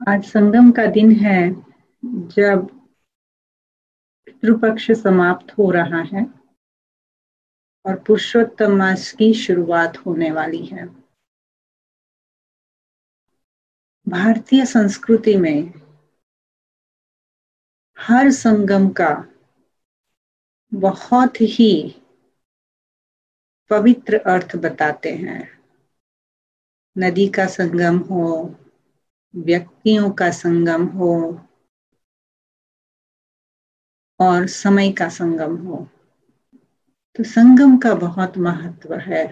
आज संगम का दिन है जब पितृपक्ष समाप्त हो रहा है और पुरुषोत्तम मास की शुरुआत होने वाली है। भारतीय संस्कृति में हर संगम का बहुत ही पवित्र अर्थ बताते हैं। नदी का संगम हो, व्यक्तियों का संगम हो और समय का संगम हो, तो संगम का बहुत महत्व है।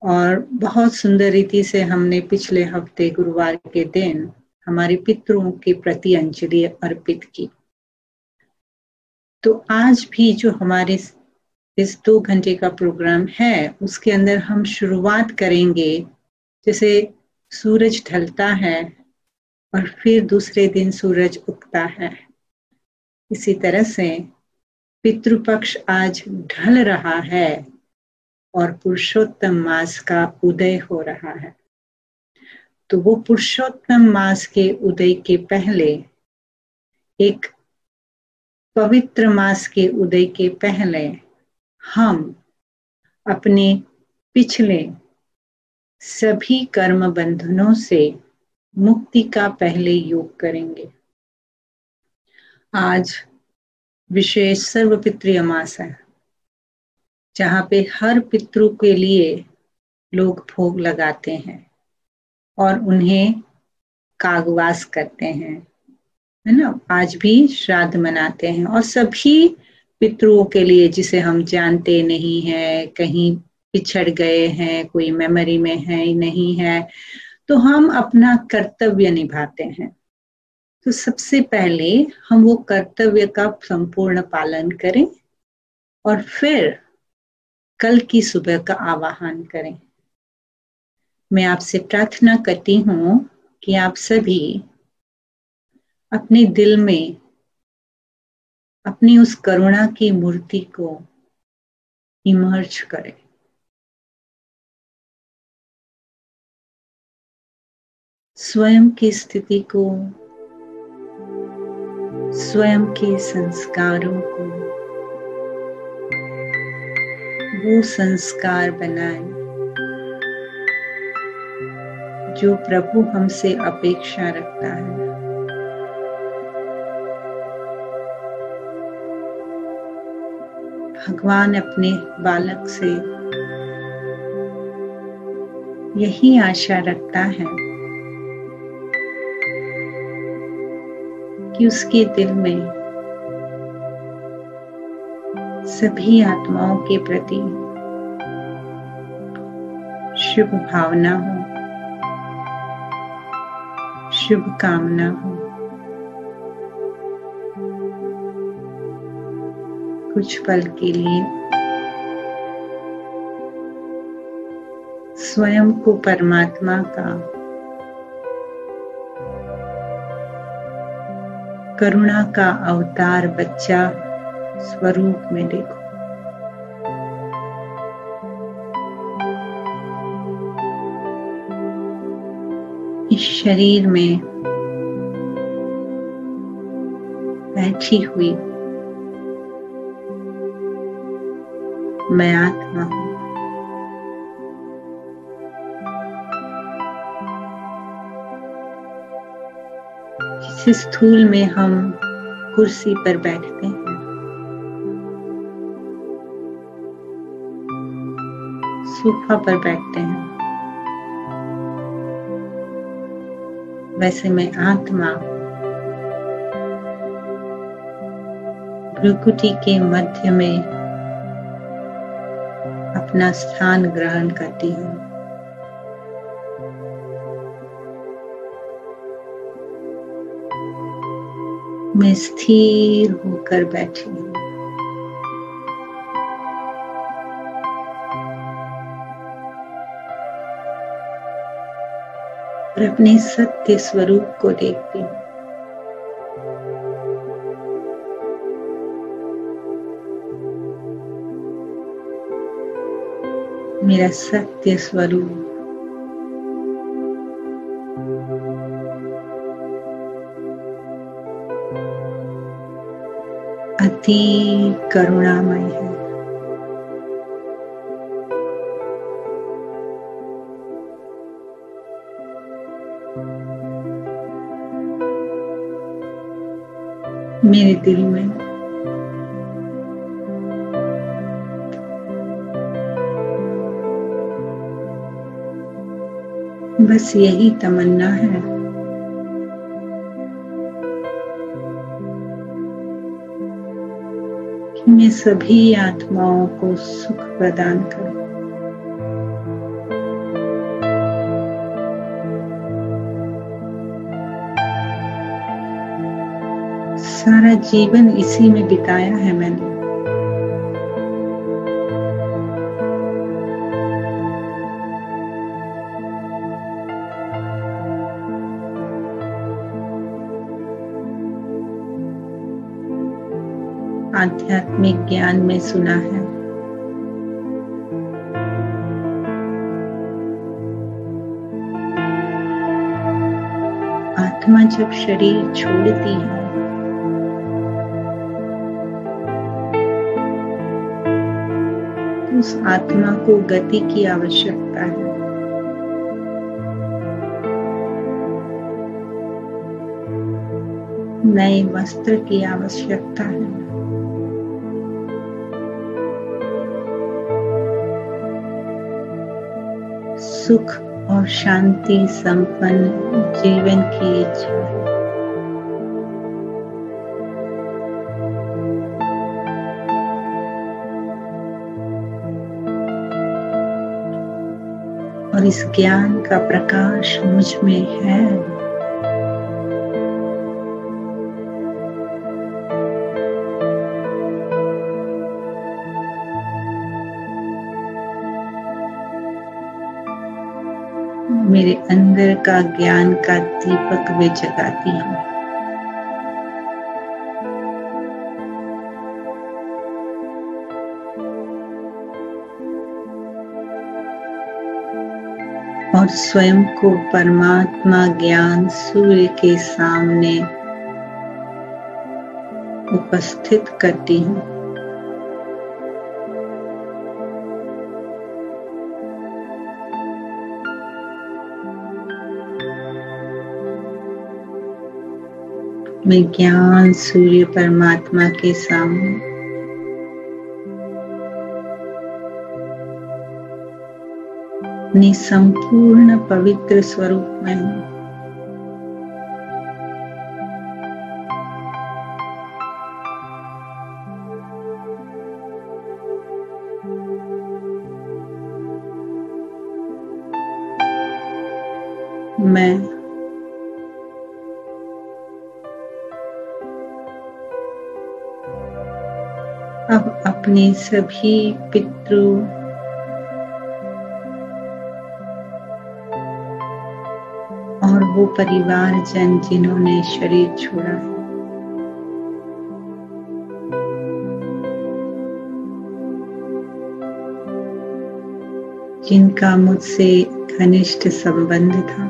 और बहुत सुंदर रीति से हमने पिछले हफ्ते गुरुवार के दिन हमारे पितरों के प्रति अंजलि अर्पित की। तो आज भी जो हमारे इस 2 घंटे का प्रोग्राम है उसके अंदर हम शुरुआत करेंगे जैसे सूरज ढलता है और फिर दूसरे दिन सूरज उगता है। इसी तरह से पितृपक्ष आज ढल रहा है और पुरुषोत्तम मास का उदय हो रहा है। तो वो पुरुषोत्तम मास के उदय के पहले, एक पवित्र मास के उदय के पहले हम अपने पिछले सभी कर्म बंधनों से मुक्ति का पहले योग करेंगे। आज विशेष सर्वपितृ अमास है, जहाँ पे हर पितृ के लिए लोग भोग लगाते हैं और उन्हें कागवास करते हैं, है ना। आज भी श्राद्ध मनाते हैं और सभी पितरों के लिए जिसे हम जानते नहीं है, कहीं पिछड़ गए हैं, कोई मेमोरी में है नहीं है, तो हम अपना कर्तव्य निभाते हैं। तो सबसे पहले हम वो कर्तव्य का संपूर्ण पालन करें और फिर कल की सुबह का आवाहन करें। मैं आपसे प्रार्थना करती हूँ कि आप सभी अपने दिल में अपनी उस करुणा की मूर्ति को इमर्ज करें। स्वयं की स्थिति को, स्वयं के संस्कारों को वो संस्कार बनाएं जो प्रभु हमसे अपेक्षा रखता है। भगवान अपने बालक से यही आशा रखता है कि उसके दिल में सभी आत्माओं के प्रति शुभ भावना हो, शुभ कामना हो। कुछ पल के लिए स्वयं को परमात्मा का करुणा का अवतार बच्चा स्वरूप में देखो। इस शरीर में बैठी हुई मैं आत्मा हूं। जिस स्थूल में हम कुर्सी पर बैठते हैं, सोफा पर बैठते हैं, वैसे मैं आत्मा भ्रुकुटी के मध्य में अपना स्थान ग्रहण करती हूँ। मैं स्थिर होकर बैठी हूँ। और अपने सत्य स्वरूप को देखती हूँ। मेरा सत्य स्वरूप अति करुणामय है। मेरे दिल में बस यही तमन्ना है कि मैं सभी आत्माओं को सुख प्रदान करूं। सारा जीवन इसी में बिताया है मैंने। आध्यात्मिक ज्ञान में सुना है आत्मा जब शरीर छोड़ती है उस आत्मा को गति की आवश्यकता है। नए वस्त्र की आवश्यकता है। सुख और शांति संपन्न जीवन की इच्छा है। और इस ज्ञान का प्रकाश मुझ में है। मेरे अंदर का ज्ञान का दीपक वे जगाती हूँ। और स्वयं को परमात्मा ज्ञान सूर्य के सामने उपस्थित करती हूँ। मैं ज्ञान सूर्य परमात्मा के सामने अपने संपूर्ण पवित्र स्वरूप में हूँ। मैं अब अपने सभी पितरों और वो परिवारजन जिन्होंने शरीर छोड़ा है, जिनका मुझसे घनिष्ठ संबंध था,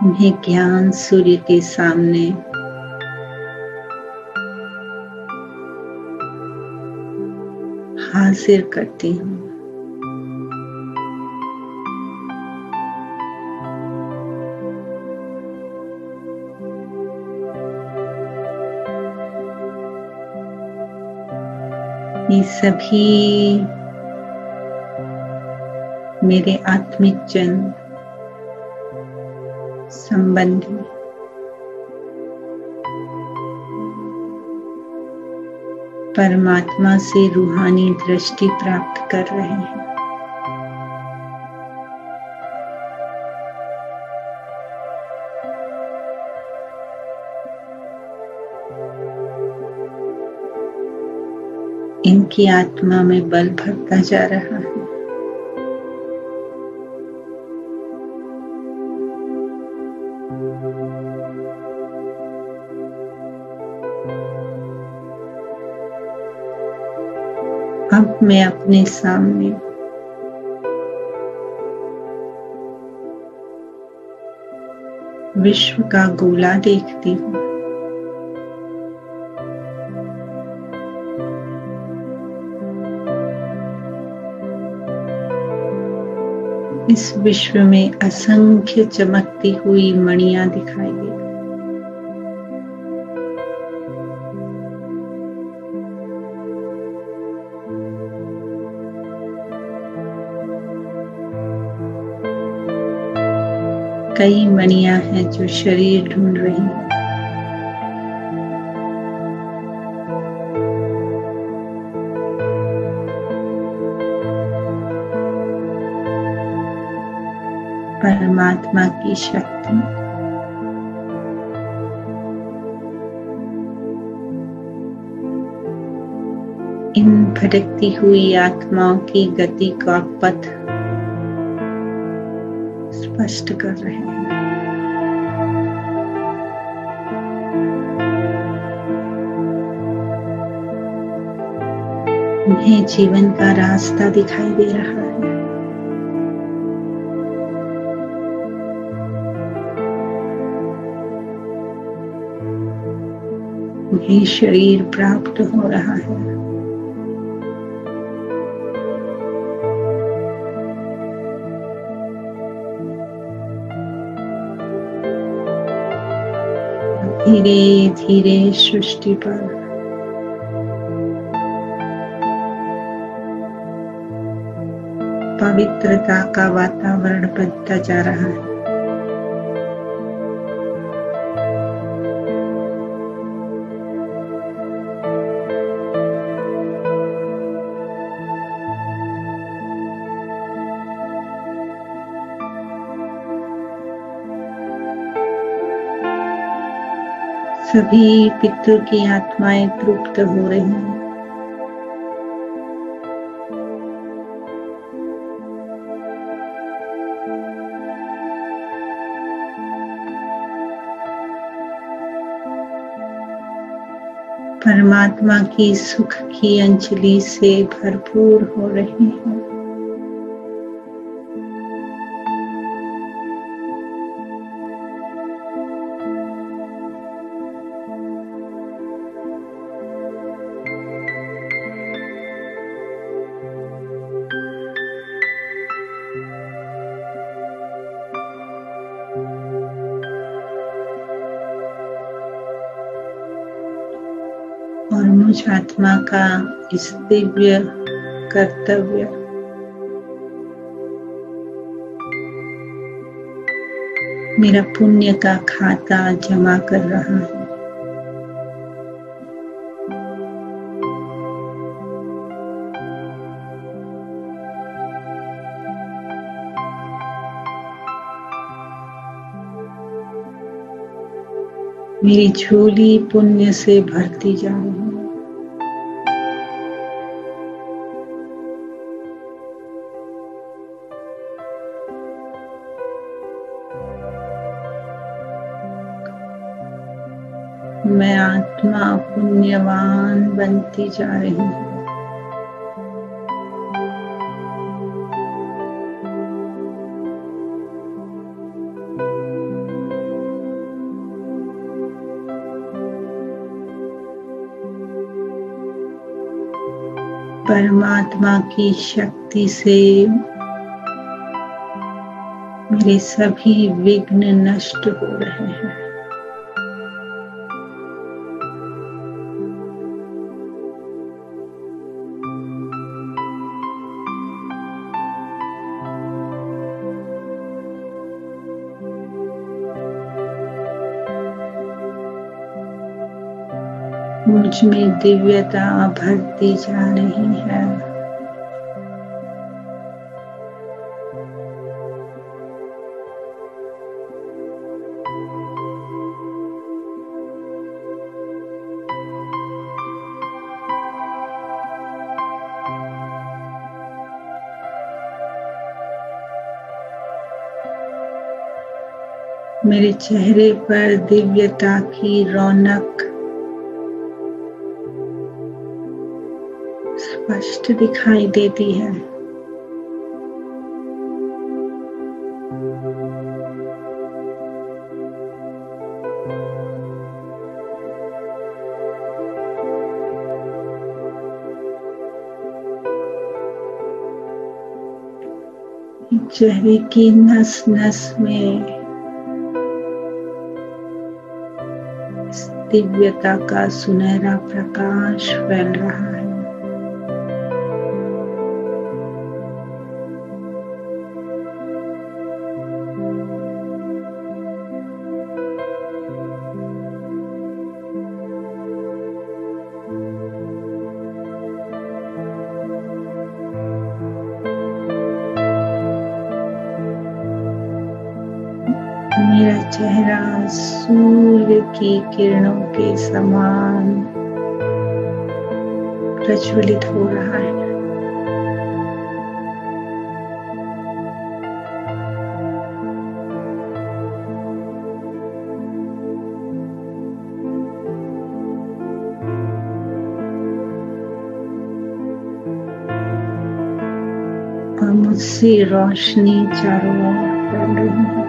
उन्हें ज्ञान सूर्य के सामने हाजिर करती हूँ। ये सभी मेरे आत्मिक जन संबंधी परमात्मा से रूहानी दृष्टि प्राप्त कर रहे हैं। इनकी आत्मा में बल भरता जा रहा है। अब मैं अपने सामने विश्व का गोला देखती हूँ। इस विश्व में असंख्य चमकती हुई मणियां दिखाई दे। कई मणियां हैं जो शरीर ढूंढ रही हैं। परमात्मा की शक्ति इन भटकती हुई आत्माओं की गति का पथ स्पष्ट कर रहे हैं। उन्हें जीवन का रास्ता दिखाई दे रहा है। उन्हें शरीर प्राप्त हो रहा है। धीरे धीरे सृष्टि पर पवित्रता का वातावरण बनता जा रहा है। सभी पितृ की आत्माएं तृप्त हो रही हैं। परमात्मा की सुख की अंजलि से भरपूर हो रही हैं। और मुझ आत्मा का इस दिव्य कर्तव्य मेरा पुण्य का खाता जमा कर रहा है। मेरी झोली पुण्य से भरती जा रही है। मैं आत्मा पुण्यवान बनती जा रही हूँ। परमात्मा की शक्ति से मेरे सभी विघ्न नष्ट हो रहे हैं। मुझ में दिव्यता भरती जा रही है। मेरे चेहरे पर दिव्यता की रौनक स्पष्ट दिखाई देती है। चेहरे की नस नस में इस दिव्यता का सुनहरा प्रकाश फैल रहा है। मेरा चेहरा सूर्य की किरणों के समान प्रज्वलित हो रहा है। और मुझसे रोशनी चारों ओर फैल रही है।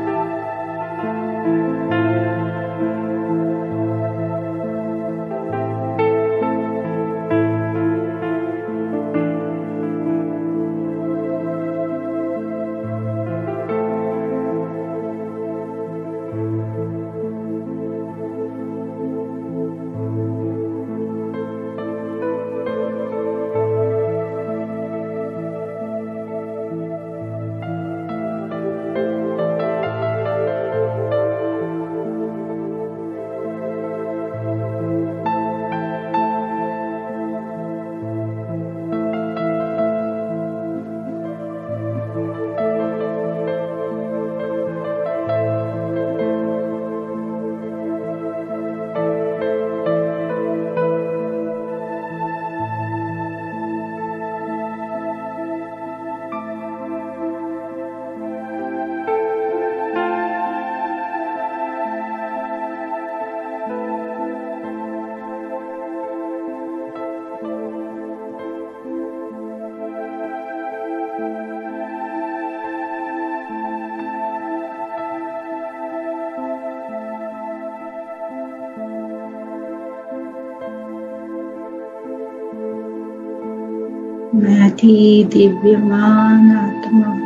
मैं अति दिव्यमान आत्मा हूँ।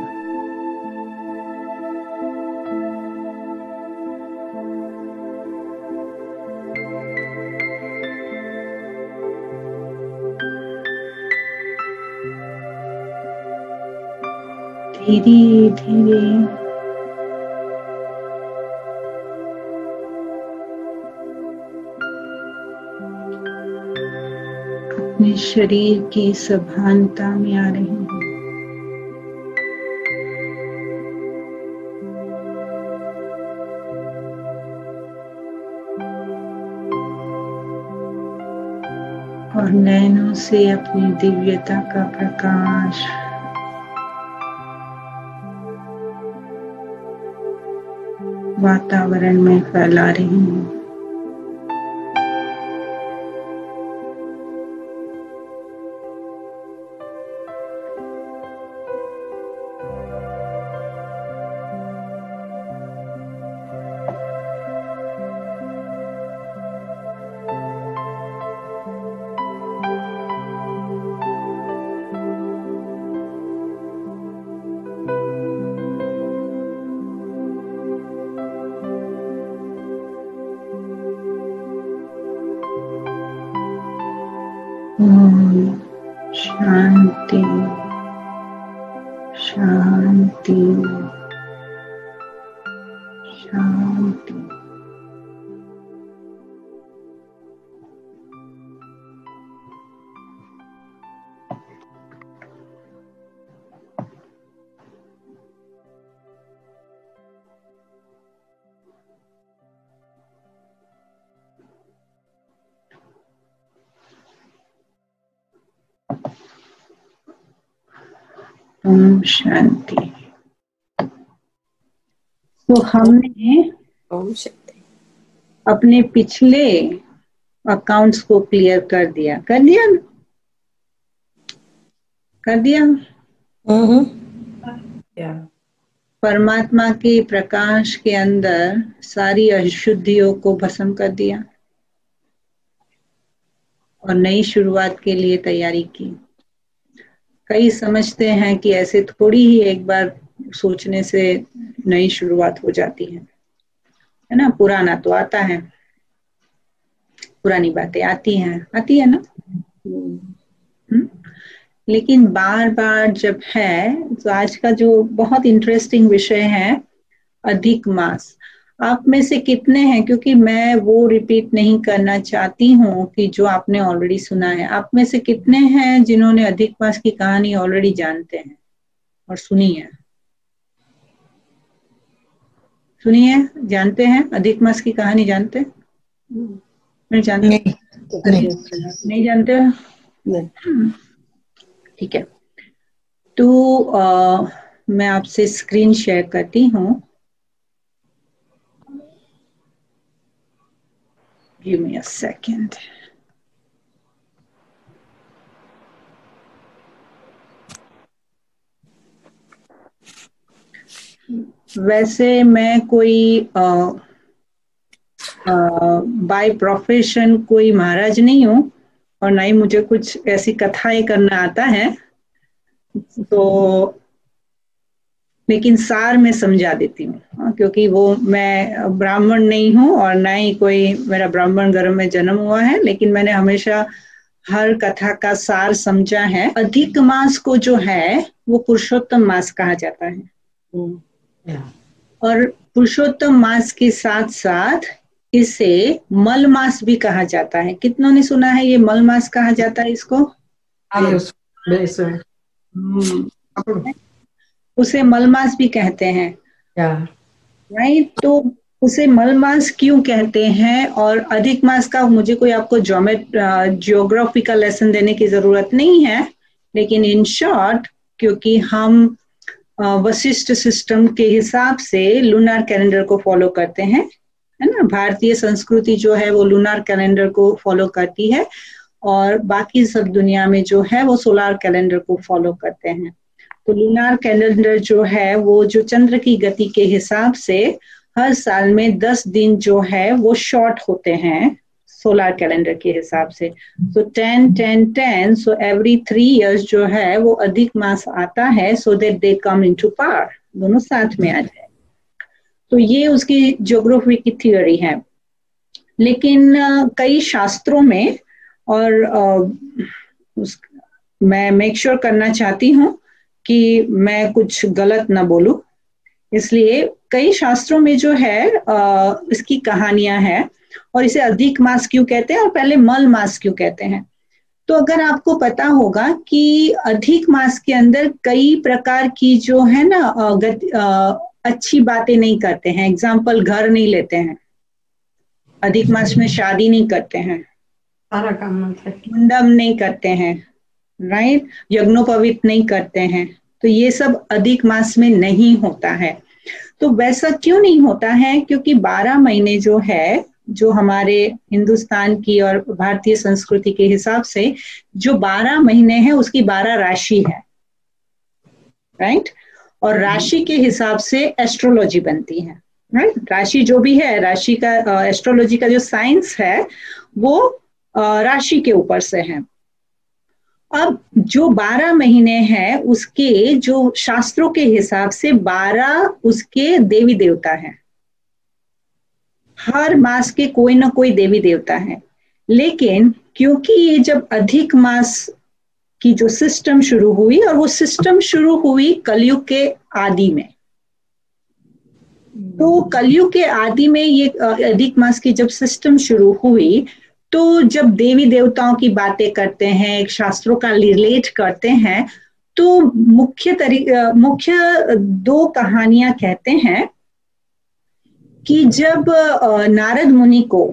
धीरे धीरे अपने शरीर की सभानता में आ रही हूँ। और नैनों से अपनी दिव्यता का प्रकाश वातावरण में फैला रही हूँ। शांति शांति शांति। ओम शांति। तो हमने ओम शांति अपने पिछले अकाउंट्स को क्लियर कर दिया ना? कर दिया। परमात्मा के प्रकाश के अंदर सारी अशुद्धियों को भस्म कर दिया और नई शुरुआत के लिए तैयारी की। कई समझते हैं कि ऐसे थोड़ी ही एक बार सोचने से नई शुरुआत हो जाती है ना। पुराना तो आता है, पुरानी बातें आती है ना। लेकिन बार बार जब है, तो आज का जो बहुत इंटरेस्टिंग विषय है अधिक मास, आप में से कितने हैं, क्योंकि मैं वो रिपीट नहीं करना चाहती हूँ कि जो आपने ऑलरेडी सुना है, आप में से कितने हैं जिन्होंने अधिक मास की कहानी ऑलरेडी जानते हैं और सुनी है? सुनी है, जानते हैं अधिक मास की कहानी? जानते हैं? नहीं जानते? नहीं जानते? ठीक है, तो मैं आपसे स्क्रीन शेयर करती हूँ। Give me a second. वैसे मैं कोई बाय प्रोफेशन कोई महाराज नहीं हूँ, और ना ही मुझे कुछ ऐसी कथाएं करना आता है, तो लेकिन सार में समझा देती हूँ, क्योंकि वो मैं ब्राह्मण नहीं हूँ और ना ही कोई मेरा ब्राह्मण घर में जन्म हुआ है, लेकिन मैंने हमेशा हर कथा का सार समझा है। अधिक मास को जो है वो पुरुषोत्तम मास कहा जाता है, और पुरुषोत्तम मास के साथ साथ इसे मल मास भी कहा जाता है। कितनों ने सुना है ये मल मास कहा जाता है इसको? उसे मल मास भी कहते हैं, राइट? तो उसे मल मास क्यों कहते हैं? और अधिक मास का मुझे कोई आपको ज्योग्राफी का लेसन देने की जरूरत नहीं है, लेकिन इन शॉर्ट, क्योंकि हम वशिष्ठ सिस्टम के हिसाब से लूनार कैलेंडर को फॉलो करते हैं, है ना। भारतीय संस्कृति जो है वो लूनार कैलेंडर को फॉलो करती है, और बाकी सब दुनिया में जो है वो सोलार कैलेंडर को फॉलो करते हैं। तो लूनार कैलेंडर जो है वो जो चंद्र की गति के हिसाब से हर साल में 10 दिन जो है वो शॉर्ट होते हैं सोलार कैलेंडर के हिसाब से। तो 10-10-10, सो एवरी 3 years जो है वो अधिक मास आता है, so that they come into power, दोनों साथ में आ जाए। तो ये उसकी ज्योग्राफी की थ्योरी है। लेकिन कई शास्त्रों में, और मैं मेक श्योर करना चाहती हूँ कि मैं कुछ गलत ना बोलूं, इसलिए कई शास्त्रों में जो है इसकी कहानियां हैं, और इसे अधिक मास क्यों कहते हैं और पहले मल मास क्यों कहते हैं। तो अगर आपको पता होगा कि अधिक मास के अंदर कई प्रकार की जो है ना अच्छी बातें नहीं करते हैं। एग्जाम्पल, घर नहीं लेते हैं अधिक मास में, शादी नहीं करते हैं, मुंडन नहीं करते हैं, राइट, यज्ञोपवीत नहीं करते हैं। तो ये सब अधिक मास में नहीं होता है। तो वैसा क्यों नहीं होता है? क्योंकि 12 महीने जो है, जो हमारे हिंदुस्तान की और भारतीय संस्कृति के हिसाब से जो 12 महीने हैं उसकी 12 राशि है, राइट। और राशि के हिसाब से एस्ट्रोलॉजी बनती है, राइट। राशि जो भी है, राशि का एस्ट्रोलॉजी का जो साइंस है वो राशि के ऊपर से है। अब जो 12 महीने हैं उसके जो शास्त्रों के हिसाब से 12 उसके देवी देवता हैं। हर मास के कोई ना कोई देवी देवता है। लेकिन क्योंकि ये जब अधिक मास की जो सिस्टम शुरू हुई, और वो सिस्टम शुरू हुई कलयुग के आदि में, तो कलयुग के आदि में ये अधिक मास की जब सिस्टम शुरू हुई, तो जब देवी देवताओं की बातें करते हैं, एक शास्त्रों का रिलेट करते हैं, तो मुख्य 2 कहानियां कहते हैं कि जब नारद मुनि को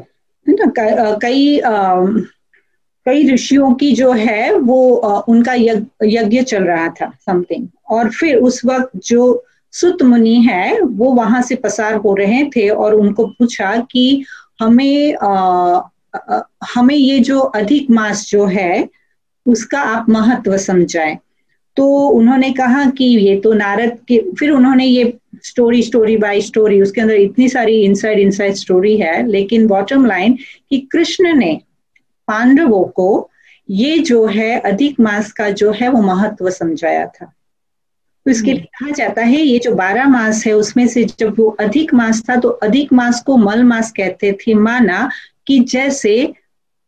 कई ऋषियों की जो है वो उनका यज्ञ चल रहा था समथिंग, और फिर उस वक्त जो सुत मुनि है वो वहां से पसार हो रहे थे, और उनको पूछा कि हमें ये जो अधिक मास जो है उसका आप महत्व समझाएं। तो उन्होंने कहा कि ये तो नारद के, फिर उन्होंने ये स्टोरी बाय स्टोरी, उसके अंदर इतनी सारी इनसाइड स्टोरी है, लेकिन बॉटम लाइन कि कृष्ण ने पांडवों को ये जो है अधिक मास का जो है वो महत्व समझाया था। तो इसके लिए कहा जाता है ये जो 12 मास है उसमें से जब वो अधिक मास था तो अधिक मास को मल मास कहते थे। माना कि जैसे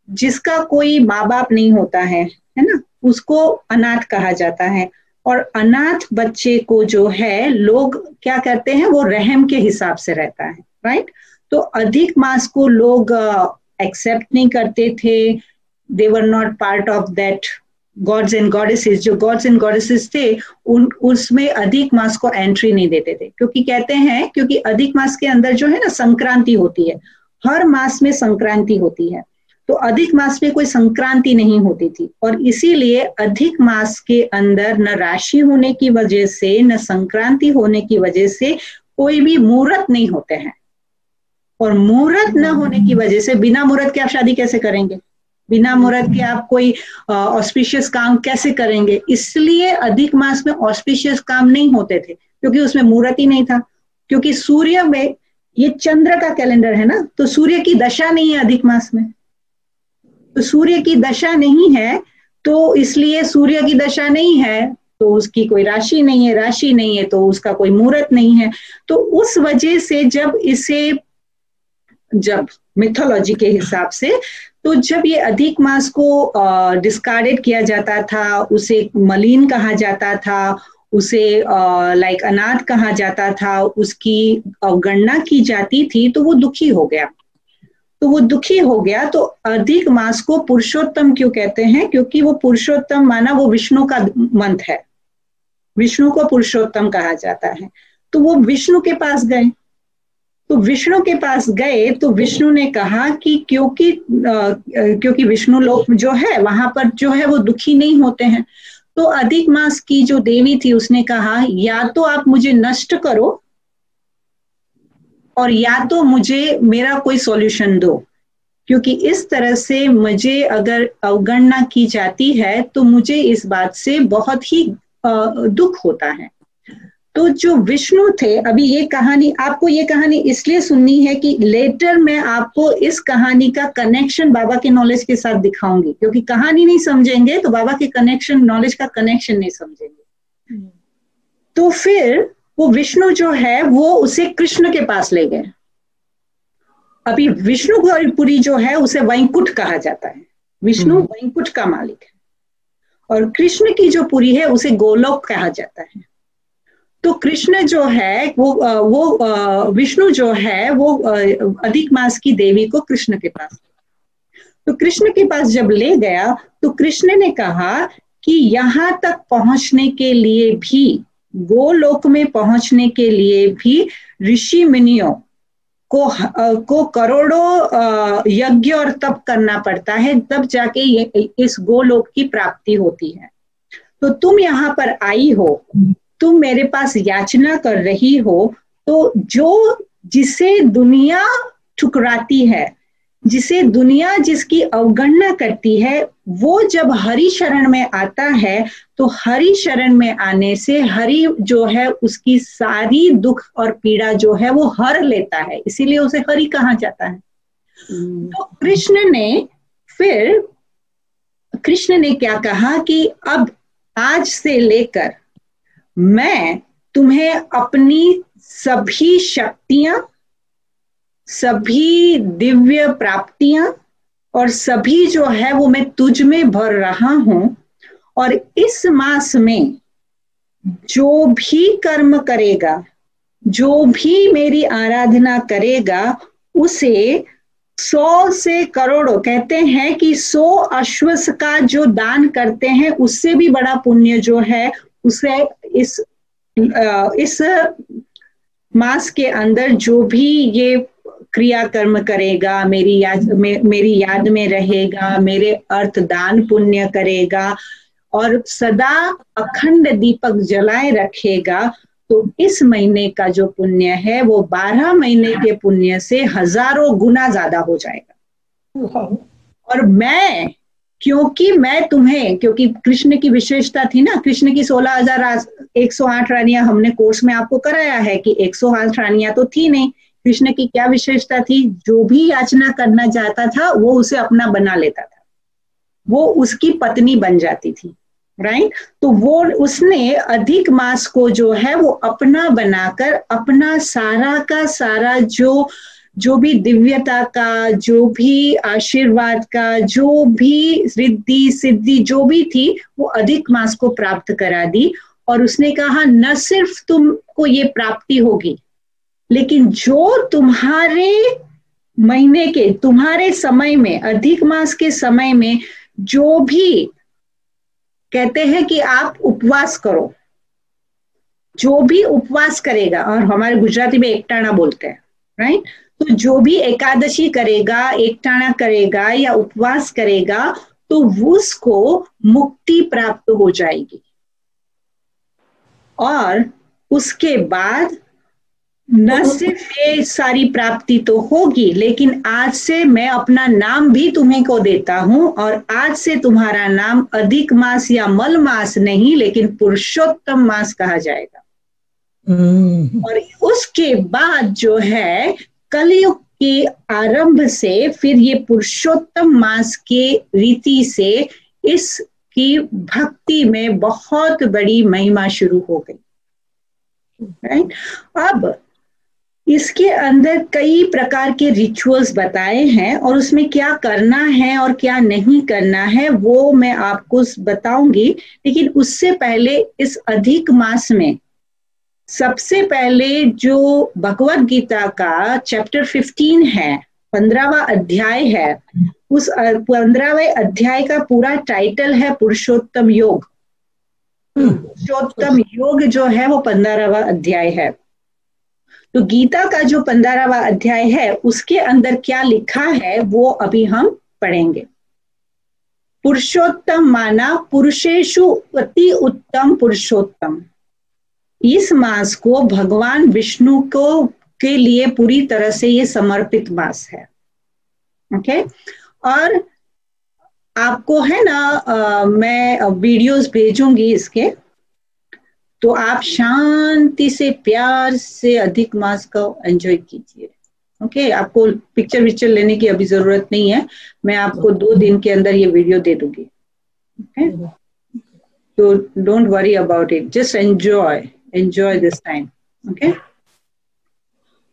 जिसका कोई माँ बाप नहीं होता है ना, उसको अनाथ कहा जाता है। और अनाथ बच्चे को जो है लोग क्या करते हैं, वो रहम के हिसाब से रहता है, राइट। तो अधिक मास को लोग एक्सेप्ट नहीं करते थे, they were not part of that gods and goddesses. जो गॉड्स एंड गॉडेसेस थे उसमें अधिक मास को एंट्री नहीं देते थे, क्योंकि कहते हैं क्योंकि अधिक मास के अंदर जो है ना संक्रांति होती है, हर मास में संक्रांति होती है, तो अधिक मास में कोई संक्रांति नहीं होती थी। और इसीलिए अधिक मास के अंदर न राशि होने की वजह से न संक्रांति होने की वजह से कोई भी मुहूर्त नहीं होते हैं। और मुहूर्त न होने की वजह से बिना मुहूर्त के आप शादी कैसे करेंगे, बिना मुहूर्त के आप कोई ऑस्पिशियस काम कैसे करेंगे। इसलिए अधिक मास में ऑस्पिशियस काम नहीं होते थे, क्योंकि उसमें मुहूर्त ही नहीं था। क्योंकि सूर्य में, ये चंद्र का कैलेंडर है ना, तो सूर्य की दशा नहीं है अधिक मास में, तो सूर्य की दशा नहीं है, तो इसलिए सूर्य की दशा नहीं है तो उसकी कोई राशि नहीं है, राशि नहीं है तो उसका कोई मुहूर्त नहीं है। तो उस वजह से जब मिथोलॉजी के हिसाब से, तो जब ये अधिक मास को डिस्कार्डेड किया जाता था, उसे मलिन कहा जाता था, उसे लाइक अनाथ कहा जाता था, उसकी अवगणना की जाती थी, तो वो दुखी हो गया। तो अधिक मास को पुरुषोत्तम क्यों कहते हैं, क्योंकि वो पुरुषोत्तम माना वो विष्णु का मंत्र है, विष्णु को पुरुषोत्तम कहा जाता है। तो वो विष्णु के पास गए, तो विष्णु ने कहा कि क्योंकि विष्णु लोक जो है वहां पर जो है वो दुखी नहीं होते हैं, तो अधिक मास की जो देवी थी उसने कहा या तो आप मुझे नष्ट करो और या तो मुझे मेरा कोई सॉल्यूशन दो, क्योंकि इस तरह से मुझे अगर अवगणना की जाती है तो मुझे इस बात से बहुत ही दुख होता है। तो जो विष्णु थे, अभी ये कहानी इसलिए सुननी है कि लेटर मैं आपको इस कहानी का कनेक्शन बाबा के नॉलेज के साथ दिखाऊंगी, क्योंकि कहानी नहीं समझेंगे तो बाबा के नॉलेज का कनेक्शन नहीं समझेंगे। तो फिर वो विष्णु जो है वो उसे कृष्ण के पास ले गए। अभी विष्णुपुरी जो है उसे वैकुंठ कहा जाता है, विष्णु वैकुंठ का मालिक है, और कृष्ण की जो पुरी है उसे गोलोक कहा जाता है। तो कृष्ण जो है वो विष्णु जो है वो अधिक मास की देवी को कृष्ण के पास, तो कृष्ण के पास जब ले गया तो कृष्ण ने कहा कि यहाँ तक पहुंचने के लिए भी, गोलोक में पहुंचने के लिए भी ऋषि मुनियों को करोड़ों यज्ञ और तप करना पड़ता है, तब जाके इस गोलोक की प्राप्ति होती है। तो तुम यहाँ पर आई हो, तुम मेरे पास याचना कर रही हो, तो जिसे दुनिया ठुकराती है, जिसे दुनिया जिसकी अवगणना करती है, वो जब हरि शरण में आता है तो हरि शरण में आने से हरि जो है उसकी सारी दुख और पीड़ा जो है वो हर लेता है, इसीलिए उसे हरि कहा जाता है। तो कृष्ण ने क्या कहा कि अब आज से लेकर मैं तुम्हें अपनी सभी शक्तियां, सभी दिव्य प्राप्तियां और सभी जो है वो मैं तुझ में भर रहा हूं, और इस मास में जो भी कर्म करेगा, जो भी मेरी आराधना करेगा, उसे 100 से करोड़ों, कहते हैं कि 100 अश्वस का जो दान करते हैं उससे भी बड़ा पुण्य जो है उसे इस मास के अंदर जो भी ये क्रिया कर्म करेगा, मेरी याद में रहेगा, मेरे अर्थ दान पुण्य करेगा और सदा अखंड दीपक जलाए रखेगा, तो इस महीने का जो पुण्य है वो 12 महीने के पुण्य से हजारों गुना ज्यादा हो जाएगा। और क्योंकि कृष्ण की विशेषता थी ना, कृष्ण की 16,108 रानियां हमने कोर्स में आपको कराया है कि 108 रानियां तो थी नहीं। कृष्ण की क्या विशेषता थी, जो भी याचना करना चाहता था वो उसे अपना बना लेता था, वो उसकी पत्नी बन जाती थी, राइट। तो वो उसने अधिक मास को जो है वो अपना बनाकर अपना सारा का सारा जो भी दिव्यता का, जो भी आशीर्वाद का, जो भी रिद्धि सिद्धि जो भी थी, वो अधिक मास को प्राप्त करा दी। और उसने कहा न सिर्फ तुमको ये प्राप्ति होगी, लेकिन जो तुम्हारे महीने के, तुम्हारे समय में, अधिक मास के समय में जो भी कहते हैं कि आप उपवास करो, जो भी उपवास करेगा, और हमारे गुजराती में एकटाणा बोलते हैं, राइट। तो जो भी एकादशी करेगा, एकटाणा करेगा या उपवास करेगा, तो उसको मुक्ति प्राप्त हो जाएगी। और उसके बाद न सिर्फ ये सारी प्राप्ति तो होगी, लेकिन आज से मैं अपना नाम भी तुम्हें को देता हूं, और आज से तुम्हारा नाम अधिक मास या मल मास नहीं, लेकिन पुरुषोत्तम मास कहा जाएगा। और उसके बाद जो है कलयुग के आरंभ से फिर ये पुरुषोत्तम मास के रीति से इसकी भक्ति में बहुत बड़ी महिमा शुरू हो गई, राइट। अब इसके अंदर कई प्रकार के रिचुअल्स बताए हैं, और उसमें क्या करना है और क्या नहीं करना है वो मैं आपको बताऊंगी। लेकिन उससे पहले इस अधिक मास में सबसे पहले जो भगवत गीता का चैप्टर 15 है, 15वां अध्याय है, उस 15वें अध्याय का पूरा टाइटल है पुरुषोत्तम योग। पुरुषोत्तम योग जो है वो 15वां अध्याय है। तो गीता का जो 15वां अध्याय है उसके अंदर क्या लिखा है वो अभी हम पढ़ेंगे। पुरुषोत्तम माना पुरुषेषु अति उत्तम पुरुषोत्तम। इस मास को भगवान विष्णु को के लिए पूरी तरह से ये समर्पित मास है, ओके। और आपको है ना मैं वीडियोस भेजूंगी इसके, तो आप शांति से प्यार से अधिक मास को एंजॉय कीजिए, ओके। आपको पिक्चर विक्चर लेने की अभी जरूरत नहीं है, मैं आपको 2 दिन के अंदर ये वीडियो दे दूंगी, ओके। तो don't worry about it, just enjoy this time, okay.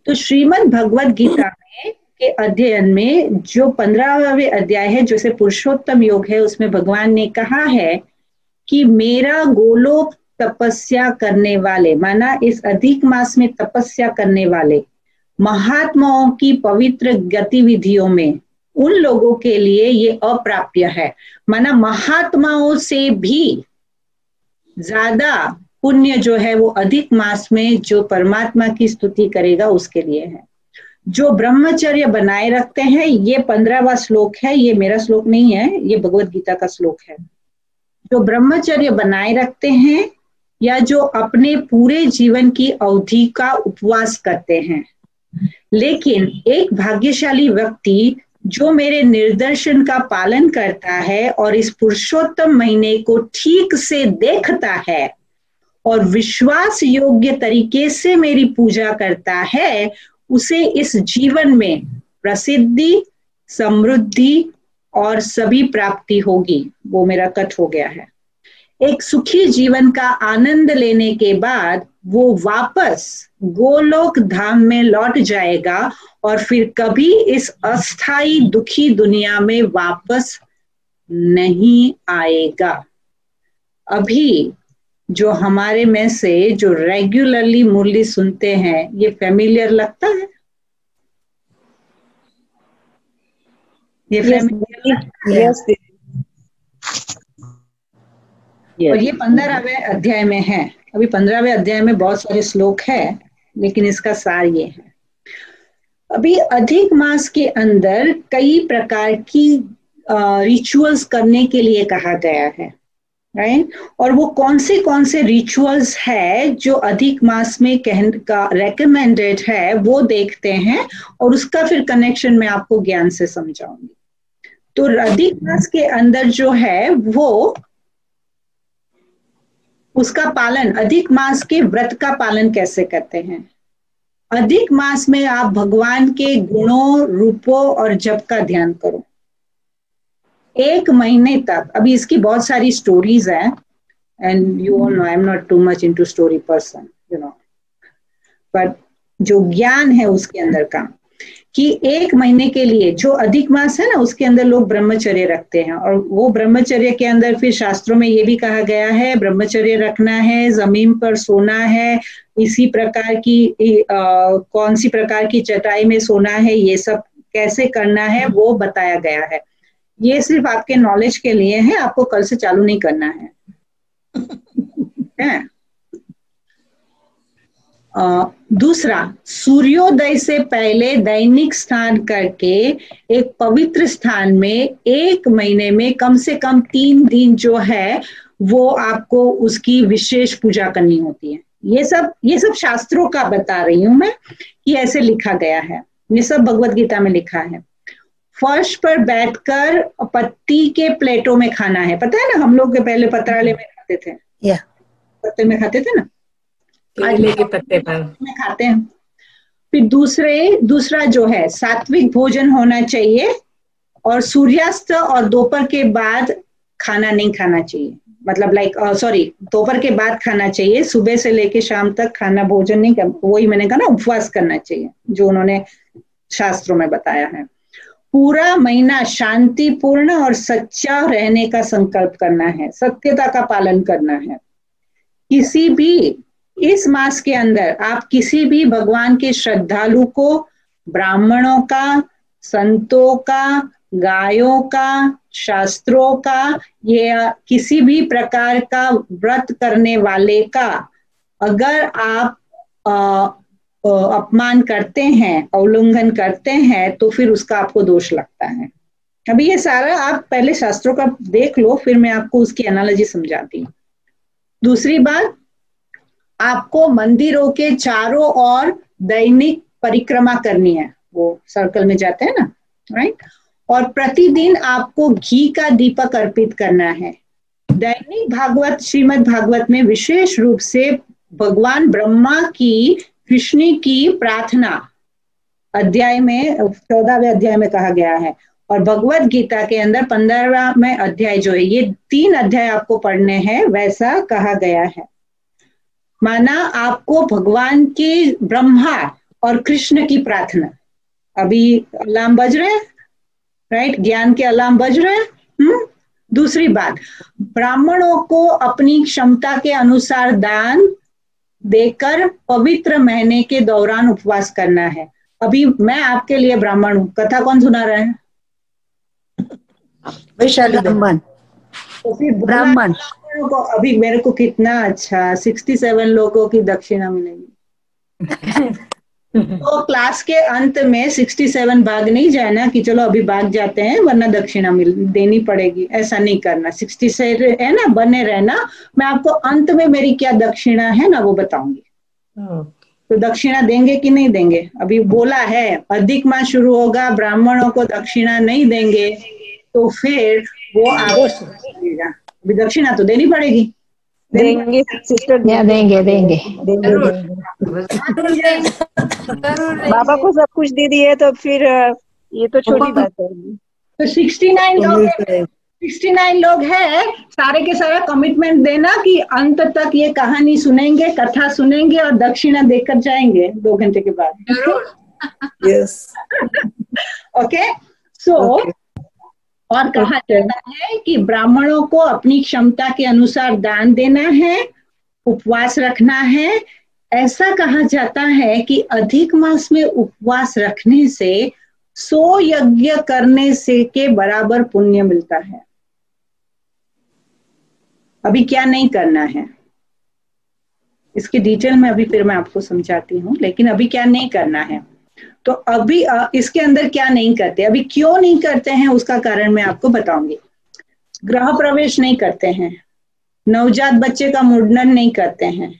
तो श्रीमद् भगवद गीता में के अध्ययन में जो 15वें अध्याय है, जैसे पुरुषोत्तम योग है, उसमें भगवान ने कहा है कि मेरा गोलोक तपस्या करने वाले, माना इस अधिक मास में तपस्या करने वाले महात्माओं की पवित्र गतिविधियों में उन लोगों के लिए ये अप्राप्य है। माना महात्माओं से भी ज्यादा पुण्य जो है वो अधिक मास में जो परमात्मा की स्तुति करेगा उसके लिए है। जो ब्रह्मचर्य बनाए रखते हैं, ये 15वां श्लोक है, ये मेरा श्लोक नहीं है, ये भगवत गीता का श्लोक है। जो ब्रह्मचर्य बनाए रखते हैं या जो अपने पूरे जीवन की अवधि का उपवास करते हैं, लेकिन एक भाग्यशाली व्यक्ति जो मेरे निर्देशन का पालन करता है और इस पुरुषोत्तम महीने को ठीक से देखता है और विश्वास योग्य तरीके से मेरी पूजा करता है, उसे इस जीवन में प्रसिद्धि, समृद्धि और सभी प्राप्ति होगी। वो मेरा कट हो गया है। एक सुखी जीवन का आनंद लेने के बाद वो वापस गोलोक धाम में लौट जाएगा और फिर कभी इस अस्थाई दुखी दुनिया में वापस नहीं आएगा। अभी जो हमारे में से जो रेगुलरली मुरली सुनते हैं, ये फेमिलियर लगता है? ये फेमिलियर लगता है? Yes. और ये 15वें अध्याय में है। अभी 15वें अध्याय में बहुत सारे श्लोक है, लेकिन इसका सार ये है। अभी अधिक मास के अंदर कई प्रकार की रिचुअल्स करने के लिए कहा गया है, राइट। और वो कौन से रिचुअल्स है जो अधिक मास में का रेकमेंडेड है वो देखते हैं, और उसका फिर कनेक्शन मैं आपको ज्ञान से समझाऊंगी। तो अधिक मास के अंदर जो है वो उसका पालन, अधिक मास के व्रत का पालन कैसे करते हैं। अधिक मास में आप भगवान के गुणों, रूपों और जप का ध्यान करो 1 महीने तक। अभी इसकी बहुत सारी स्टोरीज हैं, and you all know I'm not too much into story person, you know, but जो ज्ञान है उसके अंदर का कि 1 महीने के लिए जो अधिक मास है ना उसके अंदर लोग ब्रह्मचर्य रखते हैं, और वो ब्रह्मचर्य के अंदर फिर शास्त्रों में ये भी कहा गया है ब्रह्मचर्य रखना है, जमीन पर सोना है, इसी प्रकार की कौन सी प्रकार की चटाई में सोना है, ये सब कैसे करना है वो बताया गया है। ये सिर्फ आपके नॉलेज के लिए है, आपको कल से चालू नहीं करना है। दूसरा, सूर्योदय से पहले दैनिक स्नान करके एक पवित्र स्थान में 1 महीने में कम से कम 3 दिन जो है वो आपको उसकी विशेष पूजा करनी होती है। ये सब शास्त्रों का बता रही हूं मैं कि ऐसे लिखा गया है, ये सब भगवत गीता में लिखा है। फर्श पर बैठकर पत्ती के प्लेटों में खाना है, पता है ना, हम लोग के पहले पत्रालय में खाते थे, पत्ते में खाते थे ना, केले के पत्ते पर में खाते हैं। फिर दूसरा जो है सात्विक भोजन होना चाहिए, और सूर्यास्त और दोपहर के बाद खाना नहीं खाना चाहिए, मतलब दोपहर के बाद खाना चाहिए, सुबह से लेके शाम तक खाना भोजन नहीं कर, वही मैंने कहा ना, उपवास करना चाहिए जो उन्होंने शास्त्रों में बताया है। पूरा महीना शांतिपूर्ण और सच्चा रहने का संकल्प करना है, सत्यता का पालन करना है। किसी भी इस मास के अंदर आप किसी भी भगवान के श्रद्धालु को, ब्राह्मणों का, संतों का, गायों का, शास्त्रों का, या किसी भी प्रकार का व्रत करने वाले का अगर आप अपमान करते हैं, उल्लंघन करते हैं, तो फिर उसका आपको दोष लगता है। अभी ये सारा आप पहले शास्त्रों का देख लो, फिर मैं आपको उसकी एनालॉजी समझाती हूँ। दूसरी बात, आपको मंदिरों के चारों ओर दैनिक परिक्रमा करनी है, वो सर्कल में जाते हैं ना, राइट। और प्रतिदिन आपको घी का दीपक अर्पित करना है। दैनिक भागवत, श्रीमद् भागवत में विशेष रूप से भगवान ब्रह्मा की कृष्ण की प्रार्थना अध्याय में 14वें अध्याय में कहा गया है, और भगवत गीता के अंदर 15वां अध्याय जो है, ये 3 अध्याय आपको पढ़ने हैं, वैसा कहा गया है। माना आपको भगवान के ब्रह्मा और कृष्ण की प्रार्थना, अभी अलार्म बज रहे हैं, राइट, ज्ञान के अलार्म बज रहे हैं। दूसरी बात, ब्राह्मणों को अपनी क्षमता के अनुसार दान देकर पवित्र महीने के दौरान उपवास करना है। अभी मैं आपके लिए ब्राह्मण हूँ, कथा कौन सुना रहा है? वैशाली ब्राह्मण। तो फिर ब्राह्मण को अभी मेरे को कितना अच्छा 67 लोगों की दक्षिणा मिलेगी। तो क्लास के अंत में 67 भाग नहीं जाए ना कि चलो अभी भाग जाते हैं वरना दक्षिणा देनी पड़ेगी, ऐसा नहीं करना। 67 है ना, बने रहना। मैं आपको अंत में मेरी क्या दक्षिणा है ना वो बताऊंगी। तो दक्षिणा देंगे कि नहीं देंगे? अभी बोला है अधिक मास शुरू होगा, ब्राह्मणों को दक्षिणा नहीं देंगे तो फिर वो आपको अभी दक्षिणा तो देनी पड़ेगी। देंगे सिस्टर, देंगे बाबा को सब कुछ दे दिए तो फिर ये तो छोटी बात है। तो 69 लोग हैं, सारे के सारा कमिटमेंट देना कि अंत तक ये कहानी सुनेंगे, कथा सुनेंगे और दक्षिणा देकर जाएंगे 2 घंटे के बाद। Yes, okay. सो और कहा जाता है कि ब्राह्मणों को अपनी क्षमता के अनुसार दान देना है, उपवास रखना है। ऐसा कहा जाता है कि अधिक मास में उपवास रखने से 100 यज्ञ करने से के बराबर पुण्य मिलता है। अभी क्या नहीं करना है इसकी डिटेल में अभी फिर मैं आपको समझाती हूँ, लेकिन अभी क्या नहीं करना है। तो अभी इसके अंदर क्या नहीं करते, अभी क्यों नहीं करते हैं उसका कारण मैं आपको बताऊंगी। गृह प्रवेश नहीं करते हैं, नवजात बच्चे का मुंडन नहीं करते हैं,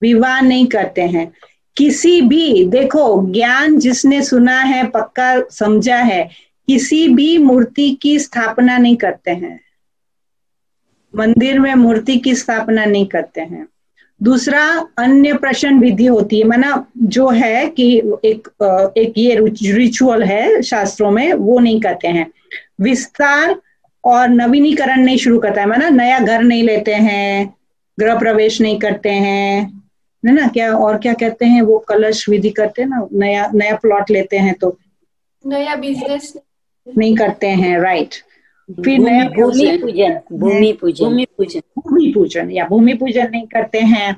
विवाह नहीं करते हैं, किसी भी, देखो ज्ञान जिसने सुना है पक्का समझा है, किसी भी मूर्ति की स्थापना नहीं करते हैं, मंदिर में मूर्ति की स्थापना नहीं करते हैं। दूसरा, अन्य प्रशन विधि होती है, माना जो है कि एक ये रिचुअल है शास्त्रों में, वो नहीं करते हैं। विस्तार और नवीनीकरण नहीं शुरू करता है, माना नया घर नहीं लेते हैं, गृह प्रवेश नहीं करते हैं, है ना, क्या और क्या कहते हैं वो, कलश विधि करते हैं ना, नया नया प्लॉट लेते हैं तो नया बिजनेस नहीं करते हैं, राइट। फिर नया भूमि पूजन, भूमि पूजन, भूमि पूजन, भूमि पूजन या भूमि पूजन नहीं करते हैं,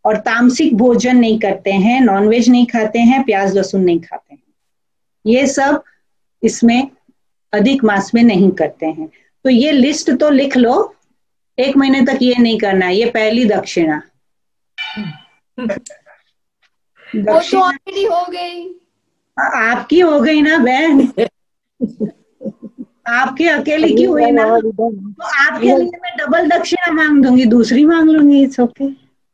और तामसिक भोजन नहीं करते हैं, नॉनवेज नहीं खाते हैं, प्याज लहसुन नहीं खाते हैं, ये सब इसमें अधिक मास में नहीं करते हैं। तो ये लिस्ट तो लिख लो, 1 महीने तक ये नहीं करना है, ये पहली दक्षिणा। वो तो ऑलरेडी हो गई, आपकी हो गई ना बहन, आपके अकेले की हुई ना, तो आपके लिए मैं डबल दक्षिणा मांग दूंगी, दूसरी मांग लूंगी, इट्स ओके।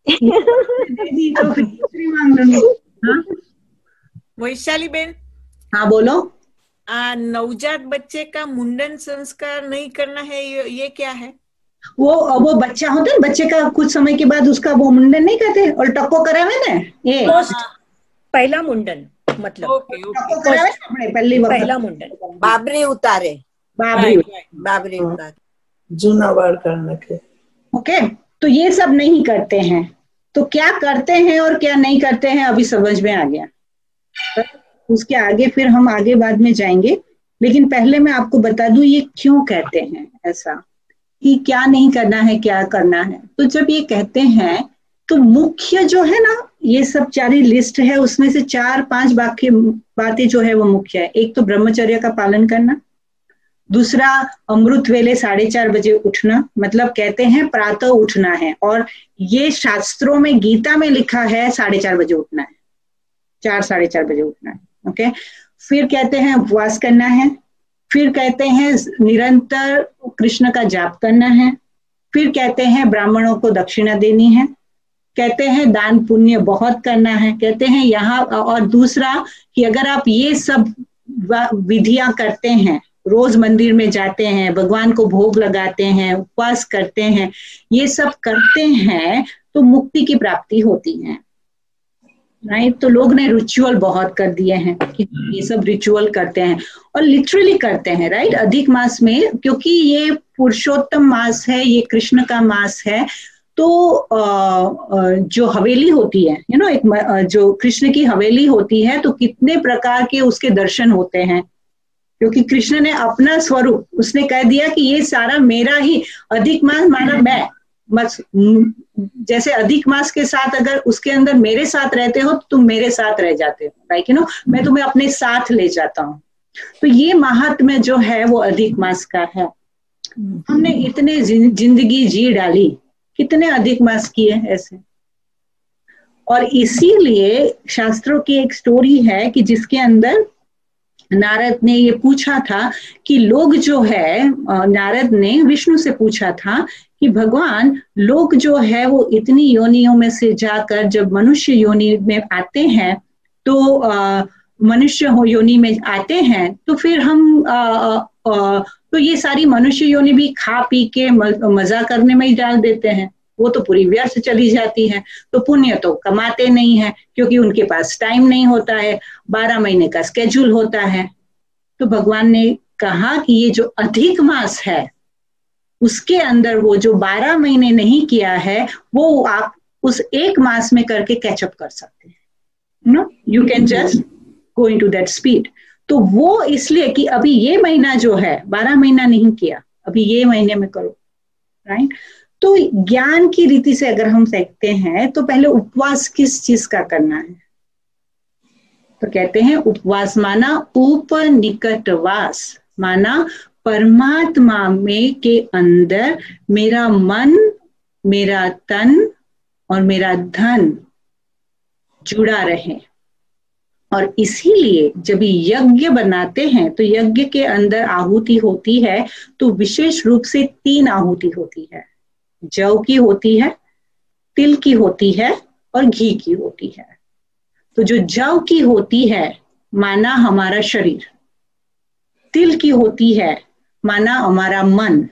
दीदी तो फिर दूसरी मांग लूंगी। हाँ वैशाली बेन, हाँ बोलो। नवजात बच्चे का मुंडन संस्कार नहीं करना है, ये क्या है? वो बच्चा होता है, बच्चे का कुछ समय के बाद उसका वो मुंडन नहीं करते, और टक्को करा हुए ना, ये पहला मुंडन, मतलब टक्को करा हुए पहली वक्त, पहला मुंडन, बाबरी उतारे, बाबरी उतारे, जूना बार करने के। ओके, तो ये सब नहीं करते हैं। तो क्या करते हैं और क्या नहीं करते हैं अभी समझ में आ गया। उसके आगे फिर हम आगे बाद में जाएंगे, लेकिन पहले मैं आपको बता दूं ये क्यों कहते हैं ऐसा, कि क्या नहीं करना है क्या करना है। तो जब ये कहते हैं तो मुख्य जो है ना, ये सब सारी लिस्ट है, उसमें से 4-5 बातें जो है वो मुख्य है। एक तो ब्रह्मचर्य का पालन करना, दूसरा अमृत वेले 4:30 बजे उठना, मतलब कहते हैं प्रातः उठना है, और ये शास्त्रों में गीता में लिखा है 4:30 बजे उठना है, 4-4:30 बजे उठना है। ओके, फिर कहते हैं उपवास करना है, फिर कहते हैं निरंतर कृष्ण का जाप करना है, फिर कहते हैं ब्राह्मणों को दक्षिणा देनी है, कहते हैं दान पुण्य बहुत करना है, कहते हैं यहाँ, और दूसरा कि अगर आप ये सब विधियां करते हैं, रोज मंदिर में जाते हैं, भगवान को भोग लगाते हैं, उपवास करते हैं, ये सब करते हैं तो मुक्ति की प्राप्ति होती है, राइट। तो लोग ने रिचुअल बहुत कर दिए हैं कि ये सब रिचुअल करते हैं और लिटरली करते हैं, राइट। अधिक मास में, क्योंकि ये पुरुषोत्तम मास है, ये कृष्ण का मास है, तो जो हवेली होती है, एक जो कृष्ण की हवेली होती है, तो कितने प्रकार के उसके दर्शन होते हैं, क्योंकि कृष्ण ने अपना स्वरूप, उसने कह दिया कि ये सारा मेरा ही, अधिक मास माना मैं, बस जैसे अधिक मास के साथ अगर उसके अंदर मेरे साथ रहते हो तो तुम मेरे साथ रह जाते हो, लाइक मैं तुम्हें अपने साथ ले जाता हूँ। तो ये महात्म्य जो है वो अधिक मास का है। हमने इतने जिंदगी जी डाली, कितने अधिक मास किए ऐसे, और इसीलिए शास्त्रों की एक स्टोरी है कि जिसके अंदर नारद ने ये पूछा था कि लोग जो है, नारद ने विष्णु से पूछा था कि भगवान, लोग जो है वो इतनी योनियों में से जाकर जब मनुष्य योनि में आते हैं, तो मनुष्य योनि में आते हैं, तो फिर हम तो ये सारी मनुष्य योनि भी खा पी के मजा करने में ही डाल देते हैं, वो तो पूरी व्यर्थ चली जाती है। तो पुण्य तो कमाते नहीं है, क्योंकि उनके पास टाइम नहीं होता है, 12 महीने का स्केड्यूल होता है। तो भगवान ने कहा कि ये जो अधिक मास है, उसके अंदर वो जो 12 महीने नहीं किया है, वो आप उस 1 मास में करके कैचअप कर सकते हैं, you can just go into that speed. तो वो इसलिए कि अभी ये महीना जो है, 12 महीना नहीं किया, अभी ये महीने में करो, राइट। तो ज्ञान की रीति से अगर हम देखते हैं तो पहले उपवास किस चीज का करना है, तो कहते हैं उपवास माना उपनिकटवास, माना परमात्मा में के अंदर मेरा मन, मेरा तन और मेरा धन जुड़ा रहे। और इसीलिए जब यज्ञ बनाते हैं तो यज्ञ के अंदर आहुति होती है, तो विशेष रूप से 3 आहुति होती है, जौ की होती है, तिल की होती है और घी की होती है। तो जो जौ की होती है माना हमारा शरीर, तिल की होती है माना हमारा मन,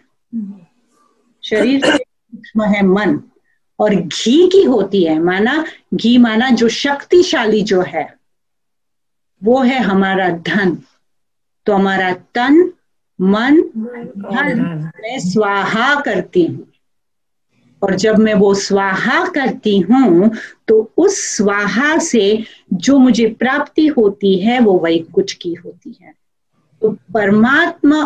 शरीर है मन, और घी की होती है माना, घी माना जो शक्तिशाली जो है, वो है हमारा धन। तो हमारा तन, मन, धन मैं स्वाहा करती हूँ, और जब मैं वो स्वाहा करती हूँ तो उस स्वाहा से जो मुझे प्राप्ति होती है वो वैकुंठ की होती है। तो परमात्मा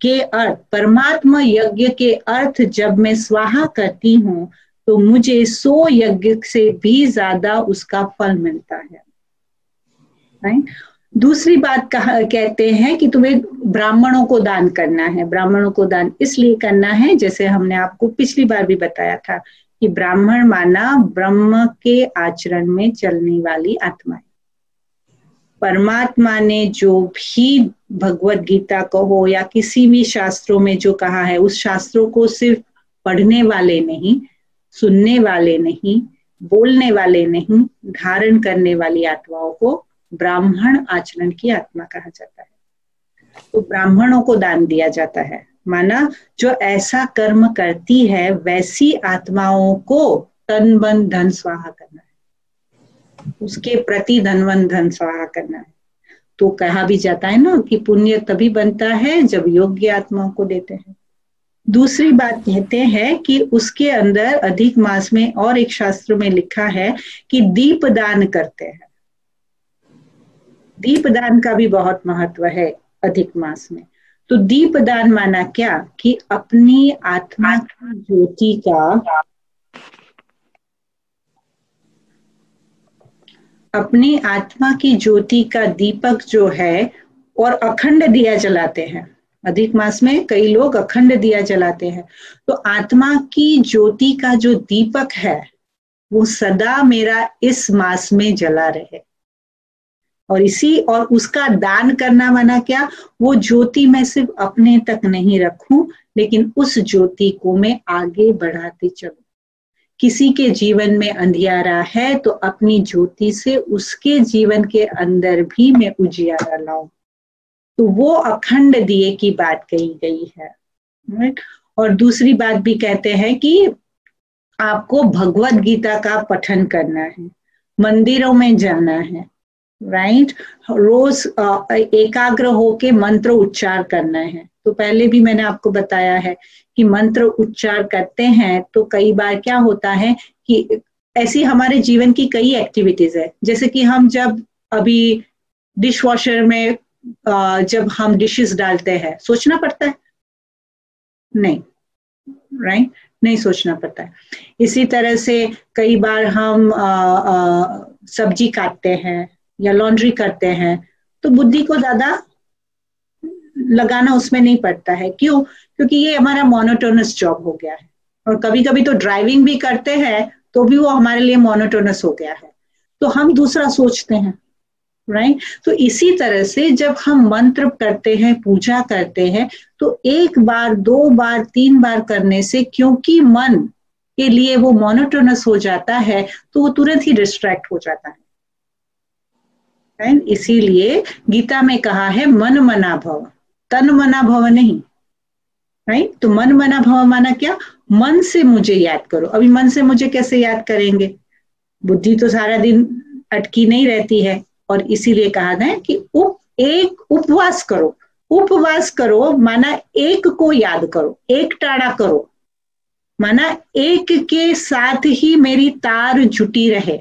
के अर्थ, परमात्मा यज्ञ के अर्थ जब मैं स्वाहा करती हूँ तो मुझे 100 यज्ञ से भी ज्यादा उसका फल मिलता है। राइट? दूसरी बात कहते हैं कि तुम्हें ब्राह्मणों को दान करना है। ब्राह्मणों को दान इसलिए करना है, जैसे हमने आपको पिछली बार भी बताया था कि ब्राह्मण माना ब्रह्म के आचरण में चलने वाली आत्माएं। परमात्मा ने जो भी भगवत गीता कहो या किसी भी शास्त्रों में जो कहा है, उस शास्त्रों को सिर्फ पढ़ने वाले नहीं, सुनने वाले नहीं, बोलने वाले नहीं, धारण करने वाली आत्माओं को ब्राह्मण आचरण की आत्मा कहा जाता है। तो ब्राह्मणों को दान दिया जाता है, माना जो ऐसा कर्म करती है वैसी आत्माओं को तन मन धन स्वाहा करना है, उसके प्रति धन मन धन स्वाहा करना है। तो कहा भी जाता है ना कि पुण्य तभी बनता है जब योग्य आत्माओं को देते हैं। दूसरी बात कहते हैं कि उसके अंदर अधिक मास में और एक शास्त्र में लिखा है कि दीप दान करते हैं। दीप दान का भी बहुत महत्व है अधिक मास में। तो दीप दान माना क्या कि अपनी आत्मा की ज्योति का, अपनी आत्मा की ज्योति का दीपक जो है, और अखंड दिया जलाते हैं। अधिक मास में कई लोग अखंड दिया जलाते हैं। तो आत्मा की ज्योति का जो दीपक है वो सदा मेरा इस मास में जला रहे। और उसका दान करना माना क्या, वो ज्योति मैं सिर्फ अपने तक नहीं रखूं, लेकिन उस ज्योति को मैं आगे बढ़ाते चलूं। किसी के जीवन में अंधियारा है तो अपनी ज्योति से उसके जीवन के अंदर भी मैं उजियारा लाऊं। तो वो अखंड दिए की बात कही गई है। और दूसरी बात भी कहते हैं कि आपको भगवत गीता का पठन करना है, मंदिरों में जाना है, राइट, रोज एकाग्र होके मंत्र उच्चार करना है। तो पहले भी मैंने आपको बताया है कि मंत्र उच्चार करते हैं तो कई बार क्या होता है कि ऐसी हमारे जीवन की कई एक्टिविटीज है, जैसे कि हम जब अभी डिश वॉशर में जब हम डिशेस डालते हैं, सोचना पड़ता है? नहीं, राइट, नहीं सोचना पड़ता है। इसी तरह से कई बार हम सब्जी काटते हैं या लॉन्ड्री करते हैं तो बुद्धि को ज्यादा लगाना उसमें नहीं पड़ता है। क्यों? क्योंकि ये हमारा मोनोटोनस जॉब हो गया है। और कभी कभी तो ड्राइविंग भी करते हैं तो भी वो हमारे लिए मोनोटोनस हो गया है, तो हम दूसरा सोचते हैं, राइट। तो इसी तरह से जब हम मंत्र करते हैं, पूजा करते हैं, तो एक बार, दो बार, 3 बार करने से क्योंकि मन के लिए वो मोनोटोनस हो जाता है तो वो तुरंत ही डिस्ट्रैक्ट हो जाता है। इसीलिए गीता में कहा है मन मना भव, तन मना भव नहीं, राइट। तो मन मना भव माना क्या? मन से मुझे याद करो। अभी मन से मुझे कैसे याद करेंगे? बुद्धि तो सारा दिन अटकी नहीं रहती है, और इसीलिए कहा है कि उपवास करो। उपवास करो माना एक को याद करो, एक टाड़ा करो, माना एक के साथ ही मेरी तार जुटी रहे,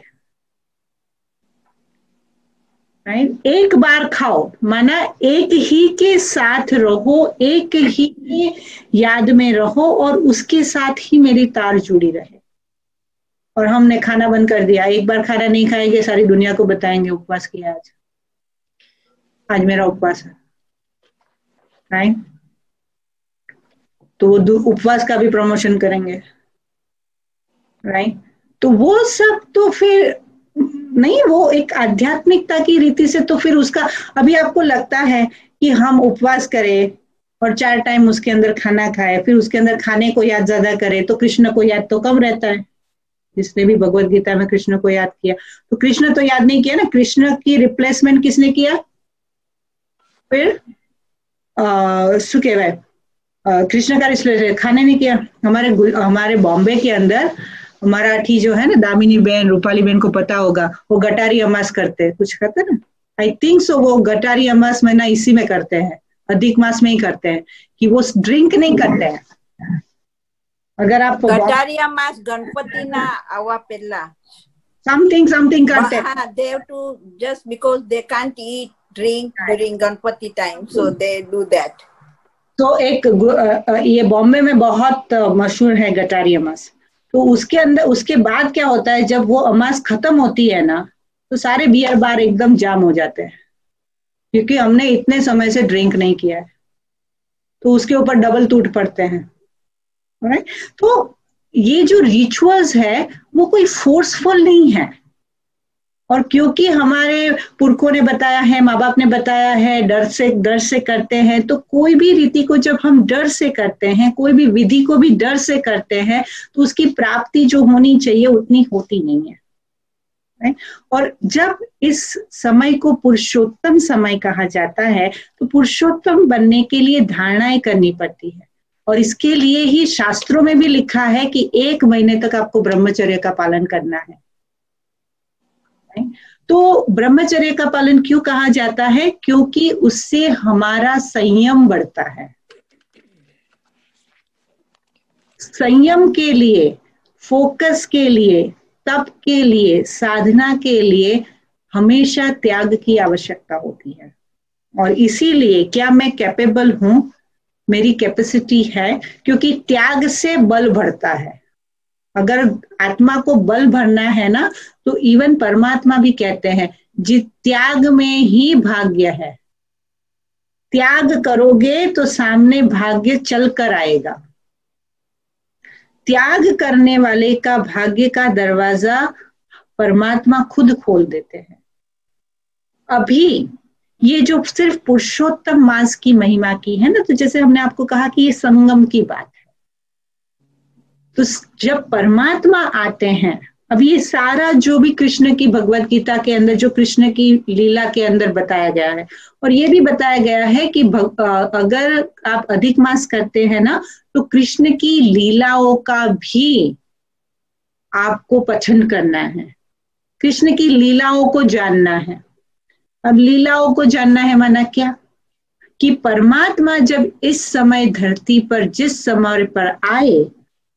राइट। एक बार खाओ माना एक ही के साथ रहो, एक ही के याद में रहो और उसके साथ ही मेरी तार जुड़ी रहे। और हमने खाना बंद कर दिया, एक बार खाना नहीं खाएंगे, सारी दुनिया को बताएंगे उपवास किया, आज मेरा उपवास है, राइट। तो वो उपवास का भी प्रमोशन करेंगे, राइट। तो वो सब तो फिर नहीं, वो एक आध्यात्मिकता की रीति से तो फिर उसका, अभी आपको लगता है कि हम उपवास करें और 4 टाइम उसके अंदर खाना खाए, फिर उसके अंदर खाने को याद ज्यादा करे तो कृष्ण को याद तो कम रहता है। जिसने भी भगवत गीता में कृष्ण को याद किया, तो कृष्ण तो याद नहीं किया ना, कृष्ण की रिप्लेसमेंट किसने किया? फिर कृष्ण का रिप्लेसमेंट खाने नहीं किया। हमारे बॉम्बे के अंदर मराठी जो है ना, दामिनी बहन, रूपाली बहन को पता होगा, वो गटारी अमास करते हैं, कुछ करते ना, आई थिंक सो। वो गटारी अमास में ना इसी में करते हैं, अधिक मास में ही करते हैं, कि वो ड्रिंक नहीं करते हैं, अगर आप Gataria Mas Ganpati na awa pella. something करते, they have to, just because they can't eat, drink during Ganpati time, so they do that. तो एक ये बॉम्बे में बहुत मशहूर है गटारी अमास। तो उसके अंदर उसके बाद क्या होता है, जब वो अमास खत्म होती है ना, तो सारे बियर बार एकदम जाम हो जाते हैं, क्योंकि हमने इतने समय से ड्रिंक नहीं किया है, तो उसके ऊपर डबल टूट पड़ते हैं। राइट? तो ये जो रिचुअल्स है वो कोई फोर्सफुल नहीं है, और क्योंकि हमारे पुरखों ने बताया है, माँ बाप ने बताया है, डर से करते हैं, तो कोई भी रीति को जब हम डर से करते हैं, कोई भी विधि को भी डर से करते हैं, तो उसकी प्राप्ति जो होनी चाहिए उतनी होती नहीं है। और जब इस समय को पुरुषोत्तम समय कहा जाता है, तो पुरुषोत्तम बनने के लिए धारणाएं करनी पड़ती है, और इसके लिए ही शास्त्रों में भी लिखा है कि 1 महीने तक आपको ब्रह्मचर्य का पालन करना है। तो ब्रह्मचर्य का पालन क्यों कहा जाता है? क्योंकि उससे हमारा संयम बढ़ता है। संयम के लिए, फोकस के लिए, तप के लिए, साधना के लिए हमेशा त्याग की आवश्यकता होती है। और इसीलिए क्या मैं कैपेबल हूं, मेरी कैपेसिटी है, क्योंकि त्याग से बल बढ़ता है। अगर आत्मा को बल भरना है ना, तो इवन परमात्मा भी कहते हैं जी त्याग में ही भाग्य है। त्याग करोगे तो सामने भाग्य चल कर आएगा। त्याग करने वाले का भाग्य का दरवाजा परमात्मा खुद खोल देते हैं। अभी ये जो सिर्फ पुरुषोत्तम मास की महिमा की है ना, तो जैसे हमने आपको कहा कि ये संगम की बात है, तो जब परमात्मा आते हैं, अब ये सारा जो भी कृष्ण की भगवत गीता के अंदर, जो कृष्ण की लीला के अंदर बताया गया है, और ये भी बताया गया है कि अगर आप अधिक मास करते हैं ना, तो कृष्ण की लीलाओं का भी आपको पठन करना है, कृष्ण की लीलाओं को जानना है। अब लीलाओं को जानना है माना क्या? कि परमात्मा जब इस समय धरती पर जिस समय पर आए,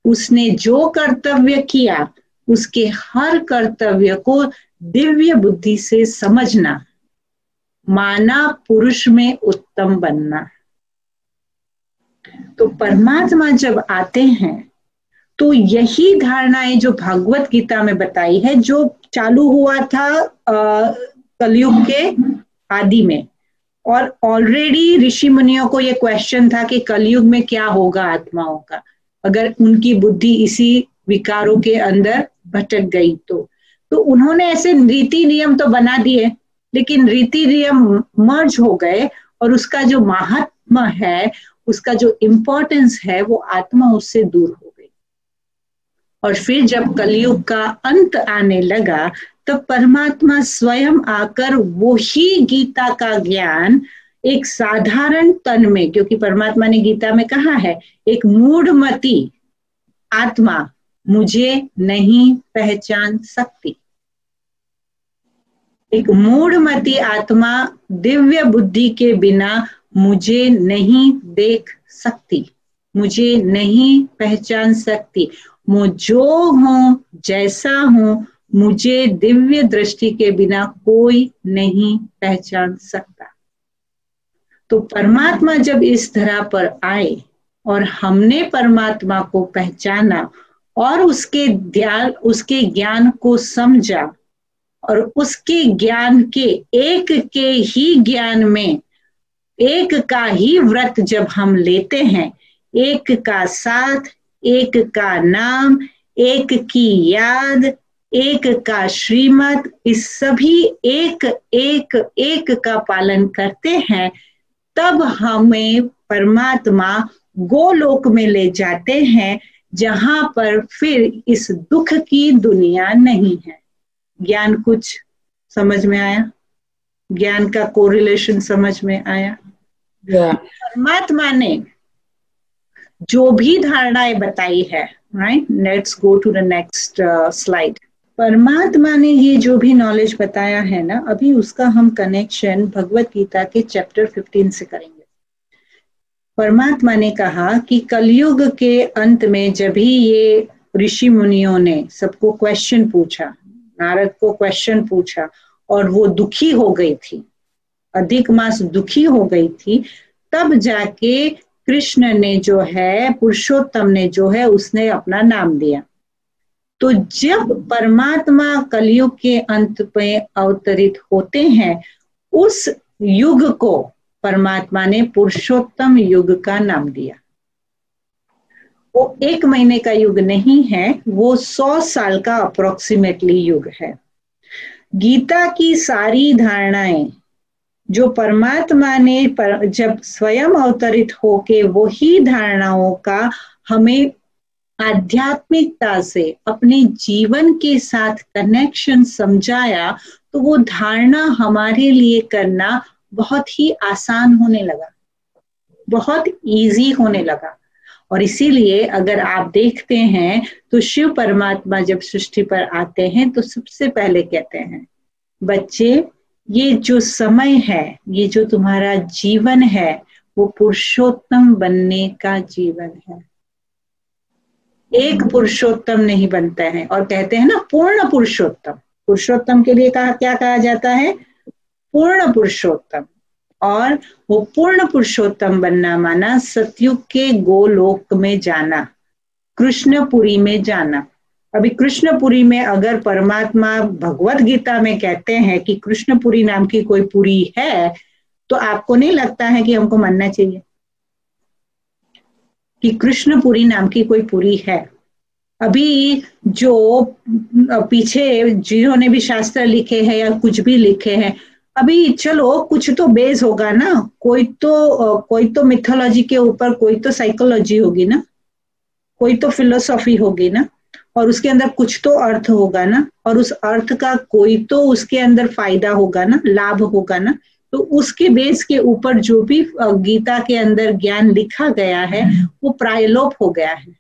उसने जो कर्तव्य किया, उसके हर कर्तव्य को दिव्य बुद्धि से समझना, माना पुरुष में उत्तम बनना। तो परमात्मा जब आते हैं तो यही धारणाएं जो भागवत गीता में बताई है, जो चालू हुआ था कलयुग के आदि में, और ऑलरेडी ऋषि मुनियों को ये क्वेश्चन था कि कलयुग में क्या होगा आत्माओं का, अगर उनकी बुद्धि इसी विकारों के अंदर भटक गई तो उन्होंने ऐसे रीति नियम तो बना दिए, लेकिन रीति नियम मर्ज हो गए, और उसका जो महात्मा है, उसका जो इम्पोर्टेंस है, वो आत्मा उससे दूर हो गई। और फिर जब कलयुग का अंत आने लगा, तब परमात्मा स्वयं आकर वो ही गीता का ज्ञान एक साधारण तन में, क्योंकि परमात्मा ने गीता में कहा है, एक मूढ़मती आत्मा मुझे नहीं पहचान सकती। एक मूढ़मती आत्मा दिव्य बुद्धि के बिना मुझे नहीं देख सकती, मुझे नहीं पहचान सकती। मैं जो हूं, जैसा हूं, मुझे दिव्य दृष्टि के बिना कोई नहीं पहचान सकता। तो परमात्मा जब इस धरा पर आए और हमने परमात्मा को पहचाना और उसके ज्ञान को समझा, और उसके ज्ञान के ही ज्ञान में एक का ही व्रत जब हम लेते हैं, एक का साथ, एक का नाम, एक की याद, एक का श्रीमत, इस सभी एक का पालन करते हैं, तब हमें परमात्मा गोलोक में ले जाते हैं, जहां पर फिर इस दुख की दुनिया नहीं है। ज्ञान कुछ समझ में आया? ज्ञान का कोरिलेशन समझ में आया? परमात्मा ने जो भी धारणाएं बताई है, right, let's go to the next slide. परमात्मा ने ये जो भी नॉलेज बताया है ना, अभी उसका हम कनेक्शन भगवत गीता के चैप्टर 15 से करेंगे। परमात्मा ने कहा कि कलयुग के अंत में जब ही ये ऋषि मुनियों ने सबको क्वेश्चन पूछा, नारद को क्वेश्चन पूछा और वो दुखी हो गई थी, अधिक मास दुखी हो गई थी, तब जाके कृष्ण ने जो है, पुरुषोत्तम ने जो है, उसने अपना नाम दिया। तो जब परमात्मा कलयुग के अंत में अवतरित होते हैं, उस युग को परमात्मा ने पुरुषोत्तम युग का नाम दिया। वो 1 महीने का युग नहीं है, वो 100 साल का अप्रोक्सीमेटली युग है। गीता की सारी धारणाएं जो परमात्मा ने जब स्वयं अवतरित होके वही धारणाओं का हमें आध्यात्मिकता से अपने जीवन के साथ कनेक्शन समझाया, तो वो धारणा हमारे लिए करना बहुत ही आसान होने लगा, बहुत इजी होने लगा। और इसीलिए अगर आप देखते हैं तो शिव परमात्मा जब सृष्टि पर आते हैं तो सबसे पहले कहते हैं, बच्चे ये जो समय है, ये जो तुम्हारा जीवन है, वो पुरुषोत्तम बनने का जीवन है। एक पुरुषोत्तम नहीं बनता है। और कहते हैं ना पूर्ण पुरुषोत्तम, पुरुषोत्तम के लिए क्या कहा जाता है? पूर्ण पुरुषोत्तम। और वो पूर्ण पुरुषोत्तम बनना माना सतयुग के गोलोक में जाना, कृष्णपुरी में जाना। अभी कृष्णपुरी में अगर परमात्मा भगवत गीता में कहते हैं कि कृष्णपुरी नाम की कोई पुरी है, तो आपको नहीं लगता है कि हमको मानना चाहिए कि कृष्णपुरी नाम की कोई पुरी है? अभी जो पीछे जिन्होंने भी शास्त्र लिखे हैं या कुछ भी लिखे हैं, अभी चलो कुछ तो बेस होगा ना, कोई तो मिथोलॉजी के ऊपर, कोई तो साइकोलॉजी होगी ना, कोई तो फिलोसॉफी होगी ना, और उसके अंदर कुछ तो अर्थ होगा ना, और उस अर्थ का कोई तो उसके अंदर फायदा होगा ना, लाभ होगा ना। तो उसके बेस के ऊपर जो भी गीता के अंदर ज्ञान लिखा गया है वो प्रायलोप हो गया है।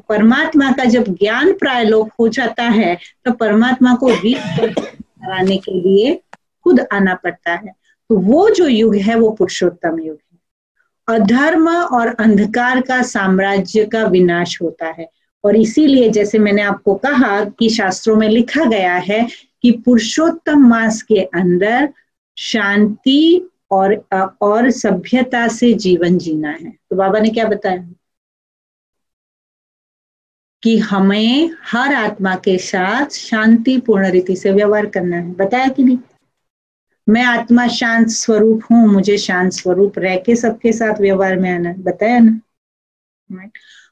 परमात्मा का जब ज्ञान प्रायलोप हो जाता है तो परमात्मा को कराने के लिए खुद आना पड़ता है। तो वो जो युग है वो पुरुषोत्तम युग है। अधर्म और अंधकार का साम्राज्य का विनाश होता है। और इसीलिए जैसे मैंने आपको कहा कि शास्त्रों में लिखा गया है कि पुरुषोत्तम मास के अंदर शांति और सभ्यता से जीवन जीना है। तो बाबा ने क्या बताया कि हमें हर आत्मा के साथ शांतिपूर्ण रीति से व्यवहार करना है। बताया कि नहीं? मैं आत्मा शांत स्वरूप हूं, मुझे शांत स्वरूप रह के सबके साथ व्यवहार में आना है। बताया ना?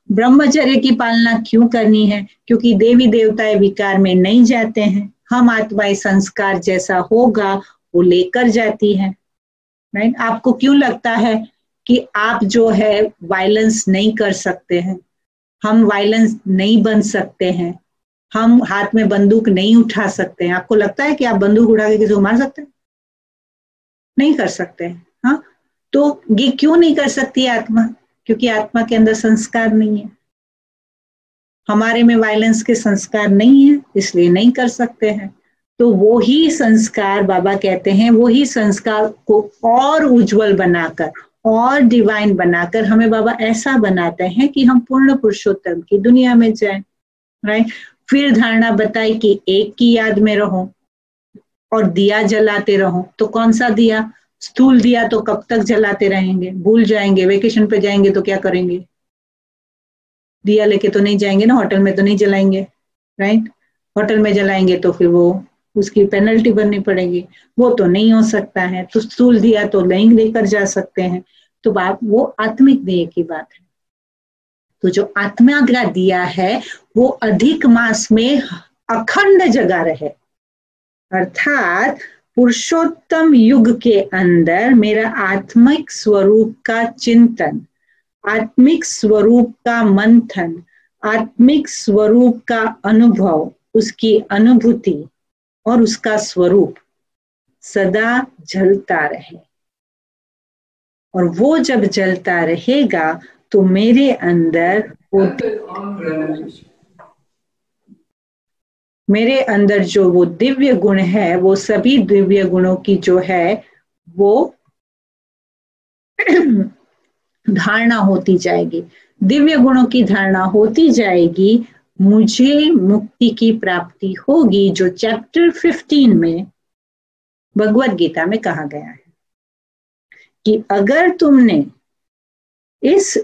ब्रह्मचर्य की पालना क्यों करनी है? क्योंकि देवी देवताएं विकार में नहीं जाते हैं। हम आत्माएं संस्कार जैसा होगा वो लेकर जाती है। राइट? आपको क्यों लगता है कि आप जो है वायलेंस नहीं कर सकते हैं? हम वायलेंस नहीं बन सकते हैं, हम हाथ में बंदूक नहीं उठा सकते हैं। आपको लगता है कि आप बंदूक उठा के किसी को मार सकते हैं? नहीं कर सकते हैं। हाँ, तो ये क्यों नहीं कर सकती आत्मा? क्योंकि आत्मा के अंदर संस्कार नहीं है। हमारे में वायलेंस के संस्कार नहीं है, इसलिए नहीं कर सकते हैं। तो वो ही संस्कार, बाबा कहते हैं, वो ही संस्कार को और उज्जवल बनाकर और डिवाइन बनाकर हमें बाबा ऐसा बनाते हैं कि हम पूर्ण पुरुषोत्तम की दुनिया में जाएं। राइट? फिर धारणा बताई कि एक की याद में रहो और दिया जलाते रहो। तो कौन सा दिया? स्थूल दिया तो कब तक जलाते रहेंगे? भूल जाएंगे। वेकेशन पे जाएंगे तो क्या करेंगे? दिया लेके तो नहीं जाएंगे ना, होटल में तो नहीं जलाएंगे। राइट? होटल में जलाएंगे तो फिर वो उसकी पेनल्टी भरनी पड़ेगी, वो तो नहीं हो सकता है। तो स्थूल दिया तो नहीं लेकर जा सकते हैं। तो बात वो आत्मिक दिए की बात है। तो जो आत्मा का दिया है वो अधिक मास में अखंड जगा रहे, अर्थात पुरुषोत्तम युग के अंदर मेरा आत्मिक स्वरूप का चिंतन, आत्मिक स्वरूप का मंथन, आत्मिक स्वरूप का अनुभव, उसकी अनुभूति और उसका स्वरूप सदा जलता रहे। और वो जब जलता रहेगा तो मेरे अंदर जो वो दिव्य गुण है, वो सभी दिव्य गुणों की जो है वो धारणा होती जाएगी, दिव्य गुणों की धारणा होती जाएगी, मुझे मुक्ति की प्राप्ति होगी, जो चैप्टर 15 में भगवत गीता में कहा गया है कि अगर तुमने इस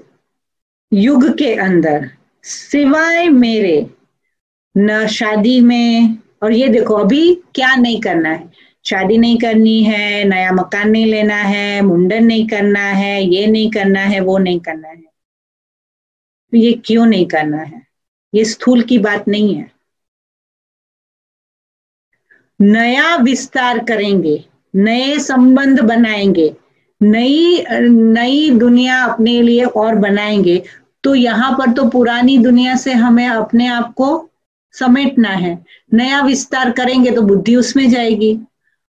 युग के अंदर सिवाय मेरे न शादी में, और ये देखो अभी क्या नहीं करना है, शादी नहीं करनी है, नया मकान नहीं लेना है, मुंडन नहीं करना है, ये नहीं करना है, वो नहीं करना है। तो ये क्यों नहीं करना है? ये स्थूल की बात नहीं है। नया विस्तार करेंगे, नए संबंध बनाएंगे, नई दुनिया अपने लिए और बनाएंगे, तो यहाँ पर तो पुरानी दुनिया से हमें अपने आप को समेटना है। नया विस्तार करेंगे तो बुद्धि उसमें जाएगी,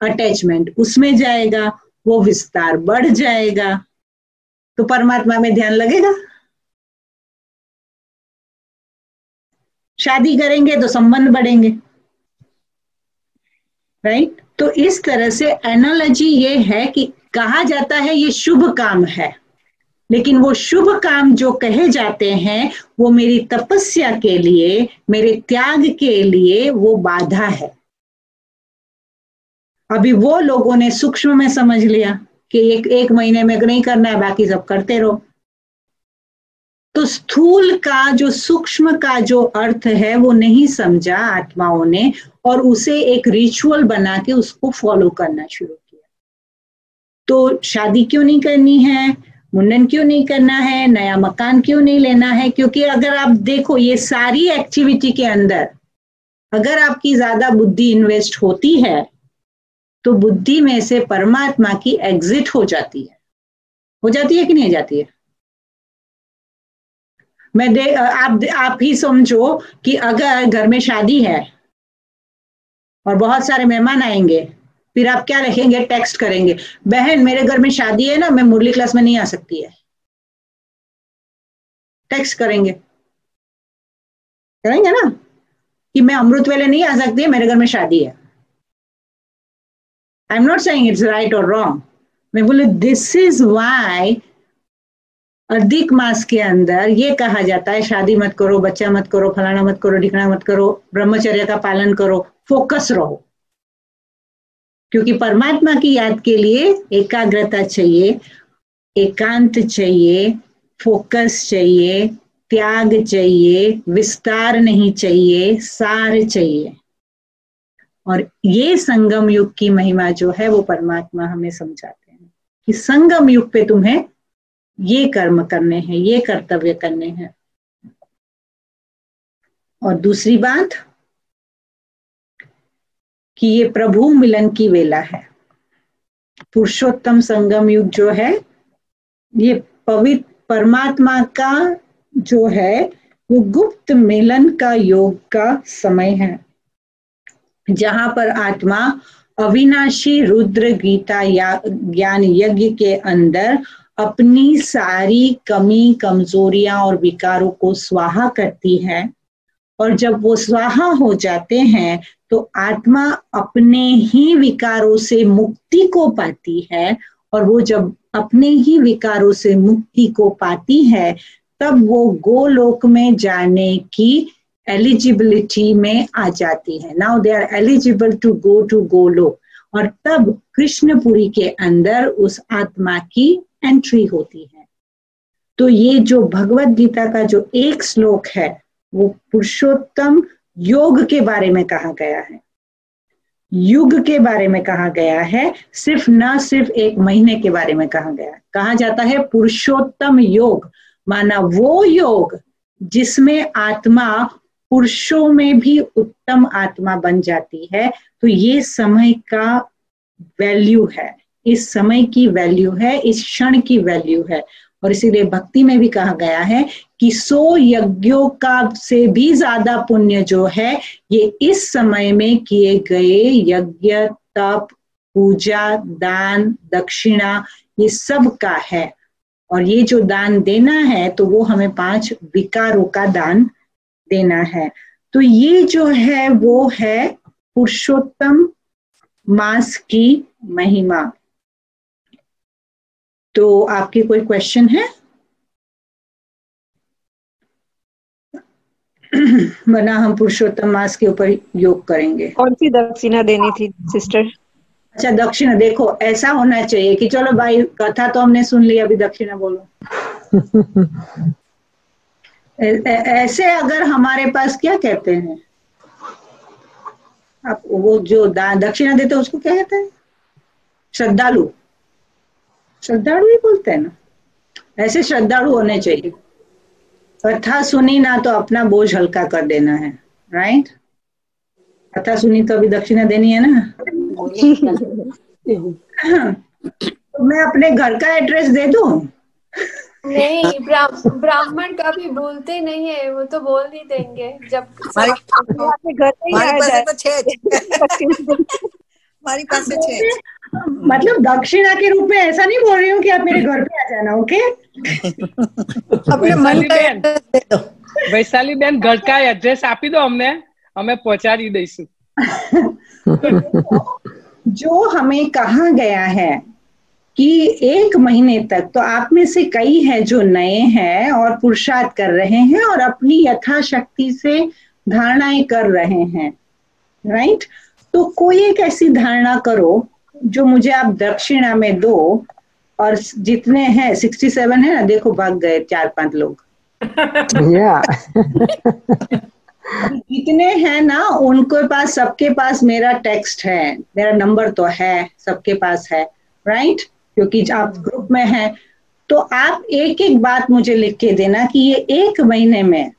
अटैचमेंट उसमें जाएगा, वो विस्तार बढ़ जाएगा, तो परमात्मा में ध्यान लगेगा। शादी करेंगे तो संबंध बढ़ेंगे, राइट? तो इस तरह से एनालॉजी ये है कि कहा जाता है ये शुभ काम है, लेकिन वो शुभ काम जो कहे जाते हैं वो मेरी तपस्या के लिए, मेरे त्याग के लिए वो बाधा है। अभी वो लोगों ने सूक्ष्म में समझ लिया कि एक महीने में नहीं करना है, बाकी सब करते रहो। तो स्थूल का जो सूक्ष्म का जो अर्थ है वो नहीं समझा आत्माओं ने, और उसे एक रिचुअल बना के उसको फॉलो करना शुरू किया। तो शादी क्यों नहीं करनी है, मुंडन क्यों नहीं करना है, नया मकान क्यों नहीं लेना है? क्योंकि अगर आप देखो ये सारी एक्टिविटी के अंदर अगर आपकी ज्यादा बुद्धि इन्वेस्ट होती है तो बुद्धि में से परमात्मा की एग्जिट हो जाती है कि नहीं हो जाती है? आप ही समझो कि अगर घर में शादी है और बहुत सारे मेहमान आएंगे, फिर आप क्या लिखेंगे? टेक्स्ट करेंगे, बहन मेरे घर में शादी है ना, मैं मुरली क्लास में नहीं आ सकती है। टेक्स्ट करेंगे ना कि मैं अमृत वेले नहीं आ सकती है, मेरे घर में शादी है। I am not saying it's right और रॉन्ग, मैं बोले दिस इज वाई अधिक मास के अंदर ये कहा जाता है शादी मत करो, बच्चा मत करो, फलाना मत करो, ढिकना मत करो, ब्रह्मचर्य का पालन करो, फोकस रहो। क्योंकि परमात्मा की याद के लिए एकाग्रता चाहिए, एकांत चाहिए, फोकस चाहिए, त्याग चाहिए, विस्तार नहीं चाहिए, सार चाहिए। और ये संगम युग की महिमा जो है वो परमात्मा हमें समझाते हैं कि संगम युग पे तुम्हें ये कर्म करने हैं, ये कर्तव्य करने हैं। और दूसरी बात कि ये प्रभु मिलन की वेला है। पुरुषोत्तम संगम युग जो है ये पवित्र परमात्मा का जो है वो गुप्त मिलन का योग का समय है, जहां पर आत्मा अविनाशी रुद्र गीता या ज्ञान यज्ञ के अंदर अपनी सारी कमी, कमजोरियां और विकारों को स्वाहा करती है। और जब वो स्वाहा हो जाते हैं तो आत्मा अपने ही विकारों से मुक्ति को पाती है, और वो जब अपने ही विकारों से मुक्ति को पाती है तब वो गोलोक में जाने की एलिजिबिलिटी में आ जाती है। Now they are eligible to Golok, और तब कृष्णपुरी के अंदर उस आत्मा की एंट्री होती है। तो ये जो भगवत गीता का जो एक श्लोक है वो पुरुषोत्तम योग के बारे में कहा गया है, युग के बारे में कहा गया है, न सिर्फ एक महीने के बारे में कहा गया। कहा जाता है पुरुषोत्तम योग, माना वो योग जिसमें आत्मा पुरुषों में भी उत्तम आत्मा बन जाती है। तो ये समय का वैल्यू है, इस समय की वैल्यू है, इस क्षण की वैल्यू है। और इसीलिए भक्ति में भी कहा गया है कि 100 यज्ञों का से भी ज्यादा पुण्य जो है ये इस समय में किए गए यज्ञ, तप, पूजा, दान, दक्षिणा, ये सब का है। और ये जो दान देना है तो वो हमें 5 विकारों का दान देना है। तो ये जो है वो है पुरुषोत्तम मास की महिमा। तो आपके कोई क्वेश्चन है? वरना हम पुरुषोत्तम मास के ऊपर योग करेंगे। कौन सी दक्षिणा देनी थी सिस्टर? अच्छा, दक्षिणा देखो ऐसा होना चाहिए कि चलो भाई कथा तो हमने सुन ली, अभी दक्षिणा बोलो। ऐसे अगर हमारे पास क्या कहते हैं आप, वो जो दक्षिणा देते हैं उसको क्या कहते हैं? श्रद्धालु, श्रद्धालु ही बोलते हैं ना। ऐसे श्रद्धालु होने चाहिए। कथा सुनी ना तो अपना बोझ हल्का कर देना है, राइट? कथा सुनी तो अभी दक्षिणा देनी है ना। तो मैं अपने घर का एड्रेस दे दूं? नहीं, ब्राह्मण कभी भूलते नहीं है, वो तो बोल ही देंगे जब हमारी पास है। मतलब दक्षिणा के रूप में ऐसा नहीं बोल रही हूँ कि आप मेरे घर पे आ जाना, ओके? अपने मन का एड्रेस दे दो। वैशाली बेन, घर का एड्रेस आपी दो हमने, हमें पहुंचाड़ी दईશું। जो हमें कहा गया है कि 1 महीने तक, तो आप में से कई हैं जो नए हैं और पुरुषार्थ कर रहे हैं और अपनी यथाशक्ति से धारणाएं कर रहे हैं, राइट? तो कोई एक ऐसी धारणा करो जो मुझे आप दक्षिणा में दो, और जितने हैं 67 है ना, देखो भाग गए 4-5 लोग। जितने हैं ना उनके पास, सबके पास मेरा टेक्स्ट है, मेरा नंबर तो है, सबके पास है, राइट? क्योंकि आप ग्रुप में हैं। तो आप एक एक बात मुझे लिख के देना कि ये 1 महीने में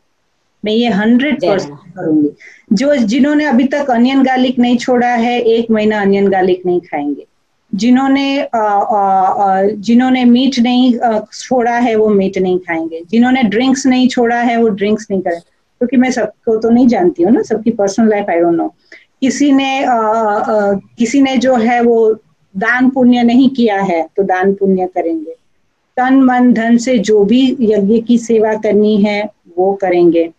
मैं ये 100% करूंगी। जिन्होंने अभी तक अनियन गार्लिक नहीं छोड़ा है, 1 महीना अनियन गार्लिक नहीं खाएंगे। जिन्होंने मीट नहीं छोड़ा है वो मीट नहीं खाएंगे। जिन्होंने ड्रिंक्स नहीं छोड़ा है वो ड्रिंक्स नहीं करें, क्योंकि मैं सबको तो नहीं जानती हूँ ना, सबकी personal life I don't know. किसी ने जो है वो दान पुण्य नहीं किया है तो दान पुण्य करेंगे। तन मन धन से जो भी यज्ञ की सेवा करनी है वो करेंगे।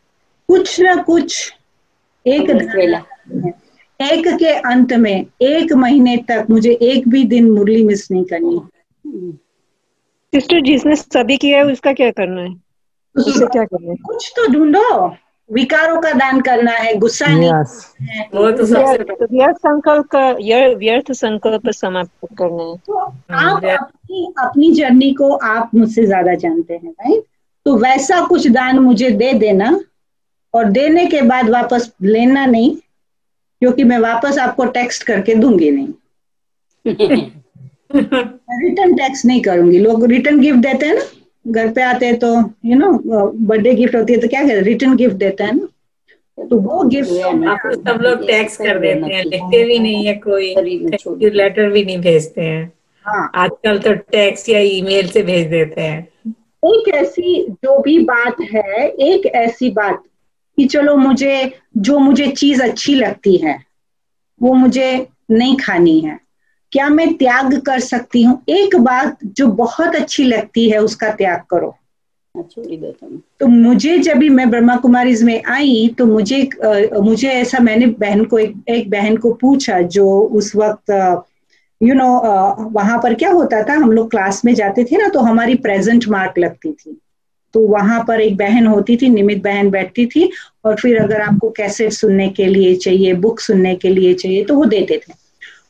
कुछ ना कुछ एक के अंत में 1 महीने तक मुझे एक भी दिन मुरली मिस नहीं करनी। सिस्टर, जिसने सभी किया है उसका क्या करना है? उससे क्या करना है? कुछ तो ढूंढो। विकारों का दान करना है, गुस्सा नहीं है, वो तो सबसे व्यर्थ संकल्प समाप्त करना है। तो आप अपनी जर्नी को आप मुझसे ज्यादा जानते हैं, राइट? तो वैसा कुछ दान मुझे दे देना, और देने के बाद वापस लेना नहीं, क्योंकि मैं वापस आपको टेक्स्ट करके दूंगी नहीं। रिटर्न टेक्स्ट नहीं करूंगी। लोग रिटर्न गिफ्ट देते हैं ना, घर पे आते हैं तो बर्थडे गिफ्ट होती है तो क्या कहते हैं, रिटर्न गिफ्ट देते हैं ना, तो वो गिफ्ट सब लोग टैक्स कर देते हैं, लिखते भी नहीं है, कोई थैंक यू लेटर भी नहीं भेजते हैं। हाँ, आजकल तो टैक्स या ईमेल से भेज देते हैं। एक ऐसी जो भी बात है, एक ऐसी बात कि चलो जो मुझे चीज अच्छी लगती है वो मुझे नहीं खानी है, क्या मैं त्याग कर सकती हूँ? एक बात जो बहुत अच्छी लगती है उसका त्याग करो। तो मुझे जब भी मैं ब्रह्मा कुमारीज में आई तो मुझे ऐसा, मैंने एक बहन को पूछा जो उस वक्त वहां पर क्या होता था, हम लोग क्लास में जाते थे ना तो हमारी प्रेजेंट मार्क लगती थी। तो वहां पर एक बहन होती थी, निमित बहन बैठती थी, और फिर अगर आपको कैसेट सुनने के लिए चाहिए, बुक सुनने के लिए चाहिए तो वो देते थे।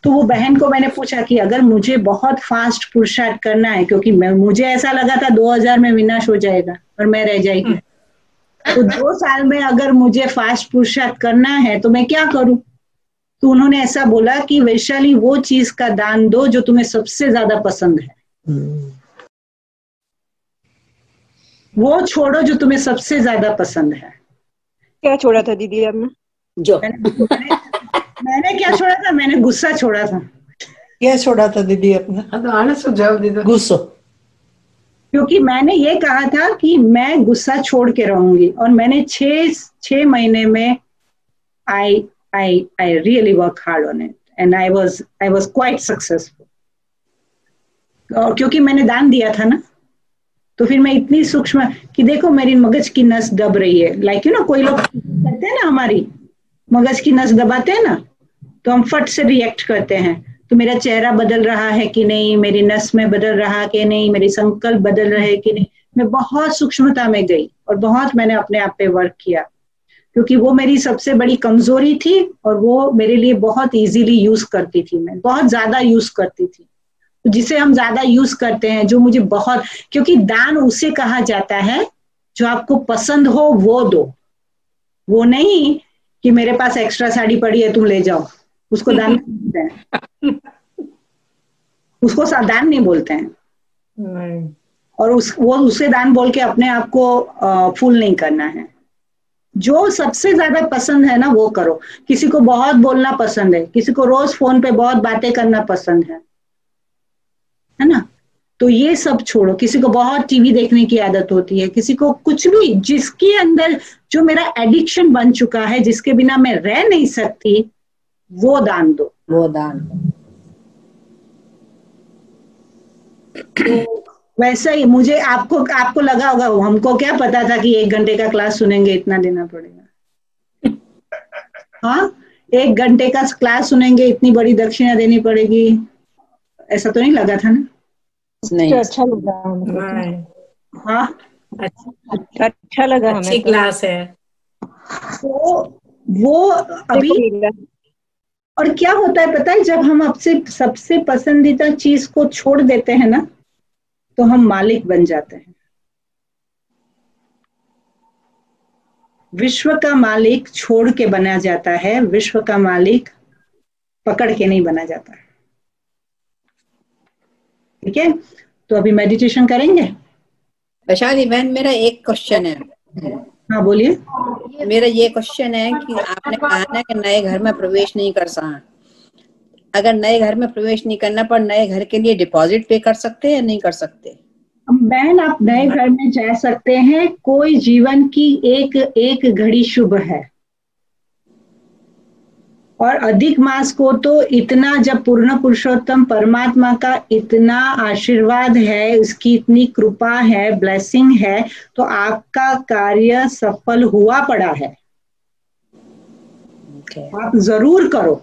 तो वो बहन को मैंने पूछा कि अगर मुझे बहुत फास्ट पुरुषार्थ करना है, क्योंकि मुझे ऐसा लगा था 2000 में विनाश हो जाएगा और मैं रह जाएगी, तो 2 साल में अगर मुझे फास्ट पुरुषार्थ करना है तो मैं क्या करूं? तो उन्होंने ऐसा बोला कि वैशाली, वो चीज का दान दो जो तुम्हें सबसे ज्यादा पसंद है, वो छोड़ो जो तुम्हें सबसे ज्यादा पसंद है। क्या छोड़ा था दीदी आपने? मैंने क्या छोड़ा था? मैंने गुस्सा छोड़ा था। क्या छोड़ा था दीदी अपना? तो आने सुझाव दे दो। गुस्सा। क्योंकि मैंने ये कहा था कि मैं गुस्सा छोड़ के रहूंगी, और मैंने 6 महीने में I really work hard on it and I was quite successful। और क्योंकि मैंने दान दिया था ना, तो फिर मैं इतनी सूक्ष्म कि देखो मेरी मगज की नस दब रही है, कोई लोग कहते हैं ना, हमारी मगज की नस दबाते हैं ना तो हम फट से रिएक्ट करते हैं। तो मेरा चेहरा बदल रहा है कि नहीं, मेरी नस में बदल रहा कि नहीं, मेरी संकल्प बदल रहे कि नहीं। मैं बहुत सूक्ष्मता में गई और बहुत मैंने अपने आप पे वर्क किया। क्योंकि वो मेरी सबसे बड़ी कमजोरी थी और वो मेरे लिए बहुत इजीली यूज करती थी, मैं बहुत ज्यादा यूज करती थी। जिसे हम ज्यादा यूज करते हैं, जो मुझे बहुत, क्योंकि दान उसे कहा जाता है जो आपको पसंद हो वो दो, वो नहीं कि मेरे पास एक्स्ट्रा साड़ी पड़ी है तुम ले जाओ, उसको दान नहीं बोलते हैं, उसको दान नहीं बोलते हैं। और वो उसे दान बोल के अपने आप को फूल नहीं करना है। जो सबसे ज्यादा पसंद है ना वो करो। किसी को बहुत बोलना पसंद है, किसी को रोज फोन पे बहुत बातें करना पसंद है ना, तो ये सब छोड़ो। किसी को बहुत टीवी देखने की आदत होती है, किसी को कुछ भी, जिसके अंदर जो मेरा एडिक्शन बन चुका है, जिसके बिना मैं रह नहीं सकती, वो दान दो, वो दान दो। तो वैसा ही मुझे आपको लगा होगा, हमको क्या पता था कि 1 घंटे का क्लास सुनेंगे इतना देना पड़ेगा। हाँ, 1 घंटे का क्लास सुनेंगे इतनी बड़ी दक्षिणा देनी पड़ेगी, ऐसा तो नहीं लगा था ना? नहीं, अच्छा लगा हमको। हाँ, अच्छा लगा हमें, अच्छी क्लास है। तो वो अभी, और क्या होता है पता है, जब हम आपसे सबसे पसंदीदा चीज को छोड़ देते हैं ना, तो हम मालिक बन जाते हैं। विश्व का मालिक छोड़ के बना जाता है, विश्व का मालिक पकड़ के नहीं बना जाता। ठीक है, तो अभी मेडिटेशन करेंगे। वैशाली बहन, मेरा एक क्वेश्चन है। हाँ बोलिए। मेरा ये क्वेश्चन है कि आपने कहा ना कि नए घर में प्रवेश नहीं कर सकते। अगर नए घर में प्रवेश नहीं करना पर नए घर के लिए डिपॉजिट पे कर सकते हैं या नहीं कर सकते? बहन, आप नए घर में जा सकते हैं, कोई जीवन की एक घड़ी शुभ है। और अधिक मास को तो इतना, जब पूर्ण पुरुषोत्तम परमात्मा का इतना आशीर्वाद है, उसकी इतनी कृपा है, ब्लेसिंग है, तो आपका कार्य सफल हुआ पड़ा है। आप जरूर करो।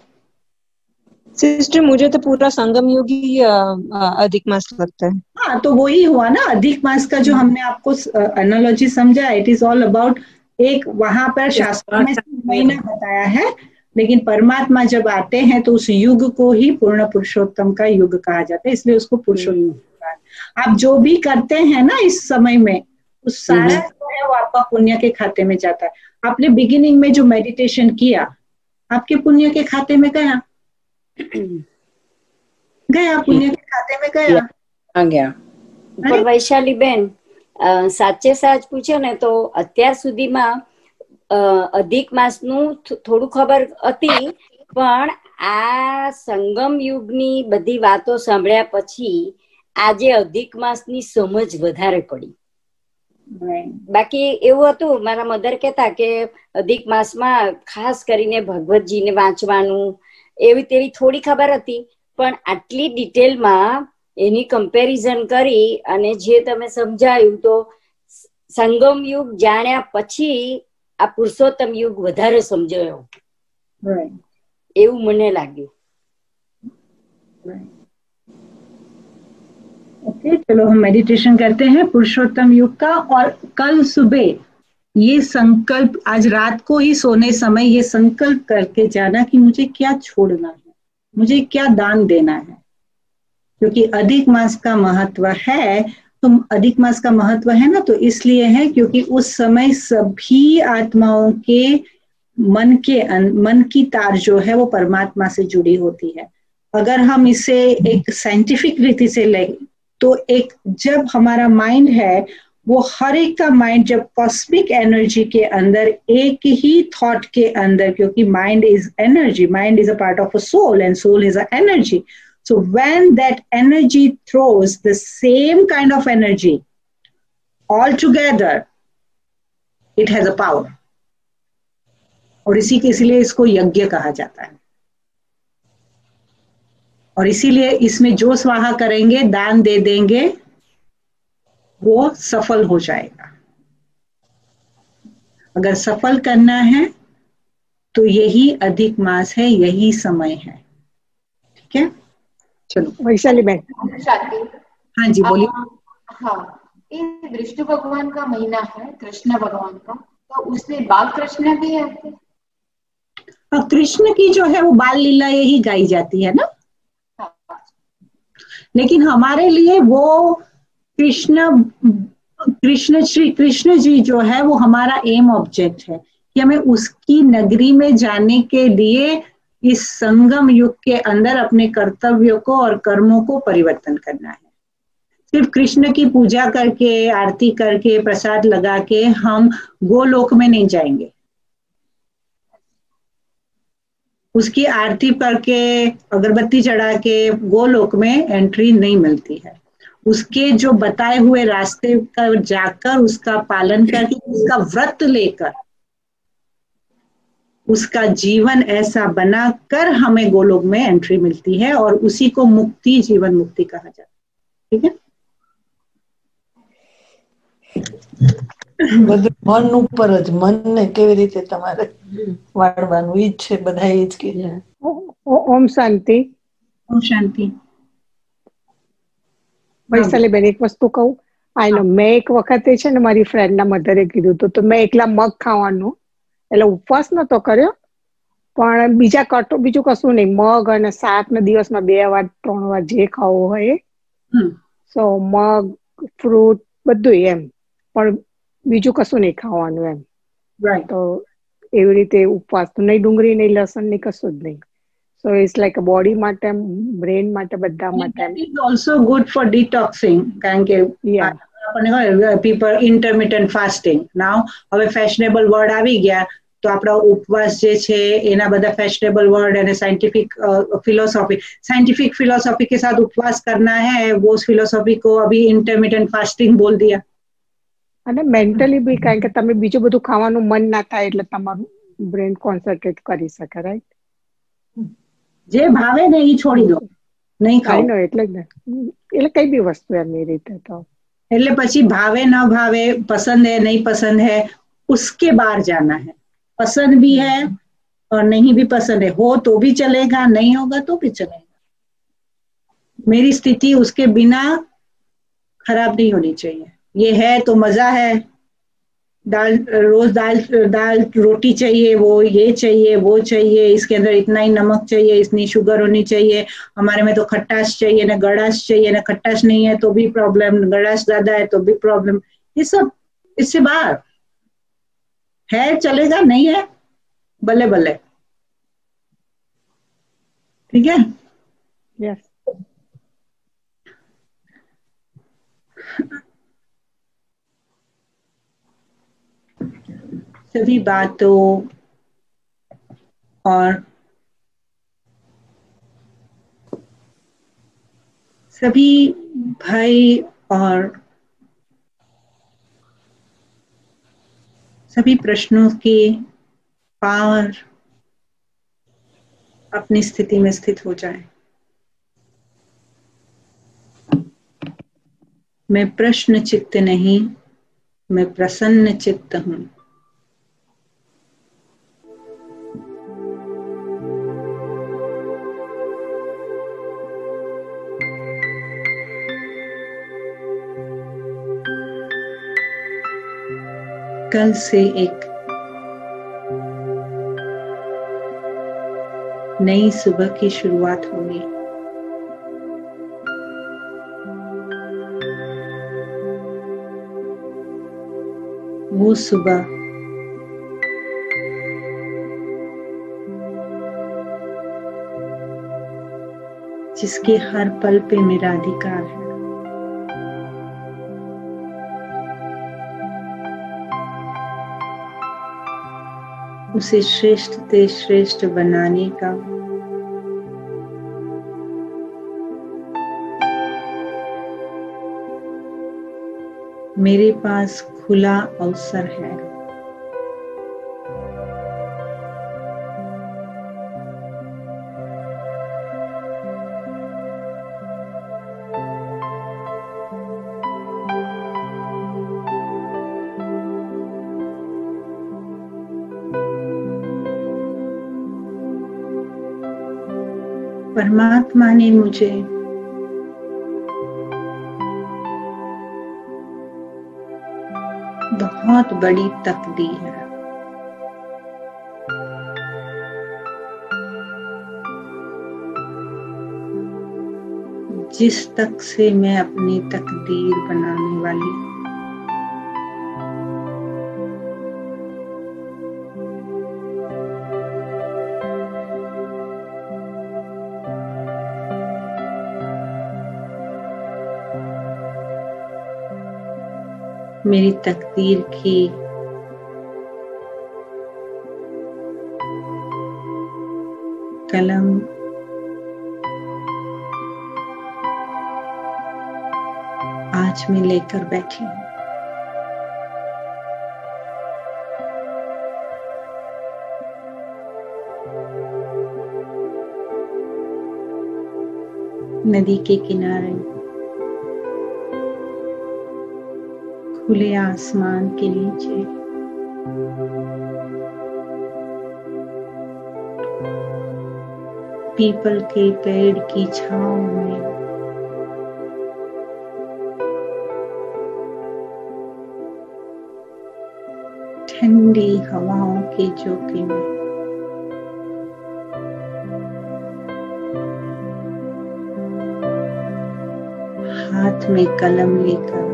सिस्टर, मुझे तो पूरा संगम युग ही अधिक मास लगता है। हाँ, तो वही हुआ ना अधिक मास का, जो हमने आपको एनालॉजी समझा। इट इज ऑल अबाउट, एक वहां पर शास्त्र में महीना बताया है, लेकिन परमात्मा जब आते हैं तो उस युग को ही पूर्ण पुरुषोत्तम का युग कहा जाता है, इसलिए उसको पुरुषोत्तम कहा है। आप जो भी करते हैं ना इस समय में, उस सारा जो है वो आपका पुण्य के खाते में जाता है। आपने बिगिनिंग में जो मेडिटेशन किया, आपके पुण्य के खाते में गया, पुण्य के खाते में गया, आ गया। पर वैशाली બેન, સાચે સાચ પૂછે ને તો અત્યાર સુધીમાં અધિક માસનું થોડું ખબર હતી, પણ આ સંગમ યુગની બધી વાતો સાંભળ્યા પછી આજે અધિક માસની સમજ વધારે પડી. બાકી એવું હતું, મારા મધર કહેતા કે અધિક માસમાં ખાસ કરીને ભગવતજીને વાંચવાનું, એવી તેવી થોડી ખબર હતી, પણ આટલી ડિટેલમાં એની કમ્પેરિઝન કરી અને જે તમે સમજાયું, તો સંગમ યુગ જાણ્યા પછી આ પુરુષોત્તમ યુગ વધારે સમજાયો એવું મને લાગ્યું. ओके, चलो हम मेडिटेशन करते हैं पुरुषोत्तम युग का। और कल सुबह ये संकल्प, आज रात को ही सोने समय ये संकल्प करके जाना कि मुझे क्या छोड़ना है, मुझे क्या दान देना है। क्योंकि अधिक मास का महत्व है, तो अधिक मास का महत्व है ना, तो इसलिए है क्योंकि उस समय सभी आत्माओं के मन की तार जो है वो परमात्मा से जुड़ी होती है। अगर हम इसे एक साइंटिफिक रीति से लें, तो एक जब हमारा माइंड है, वो हर एक का माइंड जब कॉस्मिक एनर्जी के अंदर, एक ही थॉट के अंदर, क्योंकि mind is energy, mind is a part of a soul and soul is a energy. So when that energy throws the same kind of energy all together, it has a power. और इसीलिए इसको यज्ञ कहा जाता है। और इसीलिए इसमें जो स्वाहा करेंगे, दान दे देंगे, वो सफल हो जाएगा। अगर सफल करना है तो यही अधिक मास है, यही समय है। ठीक है, चलो वैशाली बहन। हाँ जी बोलिए। हाँ, ये विष्णु भगवान का महीना है, कृष्ण भगवान का, तो उसमें बाल कृष्ण भी है। और कृष्ण की जो है वो बाल लीला यही गाई जाती है ना। लेकिन हमारे लिए वो श्री कृष्ण जी जो है वो हमारा एम ऑब्जेक्ट है कि हमें उसकी नगरी में जाने के लिए इस संगम युग के अंदर अपने कर्तव्यों को और कर्मों को परिवर्तन करना है। सिर्फ कृष्ण की पूजा करके, आरती करके, प्रसाद लगा के हम गोलोक में नहीं जाएंगे। उसकी आरती करके, अगरबत्ती चढ़ा के गोलोक में एंट्री नहीं मिलती है। उसके जो बताए हुए रास्ते पर जाकर उसका पालन करके, उसका व्रत लेकर, उसका जीवन ऐसा बनाकर हमें गोलोक में एंट्री मिलती है और उसी को मुक्ति, जीवन मुक्ति कहा जाता है। ठीक है। બધું મન ઉપર જ, મનને કેવી રીતે તમારે વાળવાનું ઈ જ છે, બધા ઈ જ કે ઓમ શાંતિ. ઓમ શાંતિ. વૈશાલીબેન એક વસ્તુ કહું, આઈ નો મેં એક વખતે છે ને મારી ફ્રેન્ડના મધરે કીધું હતું, તો મેં એકલા મગ ખાવાનું, એટલે ઉપવાસ નતો કર્યો, પણ બીજું કશું નહીં, મગ અને શાક ને દિવસમાં 2 વાર 3 વાર જે ખાવું હોય, સો મગ, ફ્રૂટ બધું એમ, પણ બીજું કશું નહીં ખાવાનું એમ. તો એવી રીતે ઉપવાસ તો નહીં, ડુંગળી નહીં, લસણ નહીં, કશું જ નહીં. So it's like a body માટે, brain માટે, બધા માટે. It is also good for detoxing. કારણ કે people intermittent fasting. Now હવે fashionable word આવી ગયા, તો આપણા ઉપવાસ જે છે એના બધા fashionable word અને scientific philosophy के साथ उपवास करना है, वो philosophy को अभी intermittent fasting बोल दिया. અને મેન્ટલી બી, કારણ કે તમે બીજું બધું ખાવાનું મન ના થાય એટલે તમારું બ્રેન કોન્સન્ટ્રેટ કરી શકે, રાઈટ? જે ભાવે ને એ છોડી દો, નહીં ખાઓ. એટલે જ ને, એટલે કઈ બી વસ્તુ એમ એ રીતે. તો એટલે પછી ભાવે ન ભાવે, પસंद है नहीं पसंद है, उसके बाहर जाना है. पसंद भी है और नहीं भी पसंद है, हो तो भी चलेगा, नहीं होगा तो भी चलेगा. मेरी स्थिति उसके बिना खराब नहीं होनी चाहिए. ये है तो मजा है, रोज दाल रोटी चाहिए, वो ये चाहिए, वो चाहिए, इसके अंदर इतना ही नमक चाहिए, इतनी शुगर होनी चाहिए, हमारे में तो खट्टास चाहिए ना गड़ास चाहिए, ना खट्टास नहीं है तो भी प्रॉब्लम, गड़ास ज्यादा है तो भी प्रॉब्लम. ये सब इससे बाहर है, चलेगा, नहीं है बल्ले बल्ले. ठीक है. यस. सभी बातों और सभी भय और सभी प्रश्नों के पार अपनी स्थिति में स्थित हो जाए. मैं प्रश्न चित्त नहीं, मैं प्रसन्न चित्त हूं. कल से एक नई सुबह की शुरुआत होगी. वो सुबह जिसके हर पल पे मेरा अधिकार है. उसे श्रेष्ठ से श्रेष्ठ बनाने का मेरे पास खुला अवसर है. परमात्मा ने मुझे बहुत बड़ी तक दी है. जिस तक से मैं अपनी तकदीर बनाने वाली, मेरी तकदीर की कलम आज मैं लेकर बैठी हूँ। नदी के किनारे खुले आसमान के नीचे पीपल के पेड़ की छांव में ठंडी हवाओं के झोंके में हाथ में कलम लेकर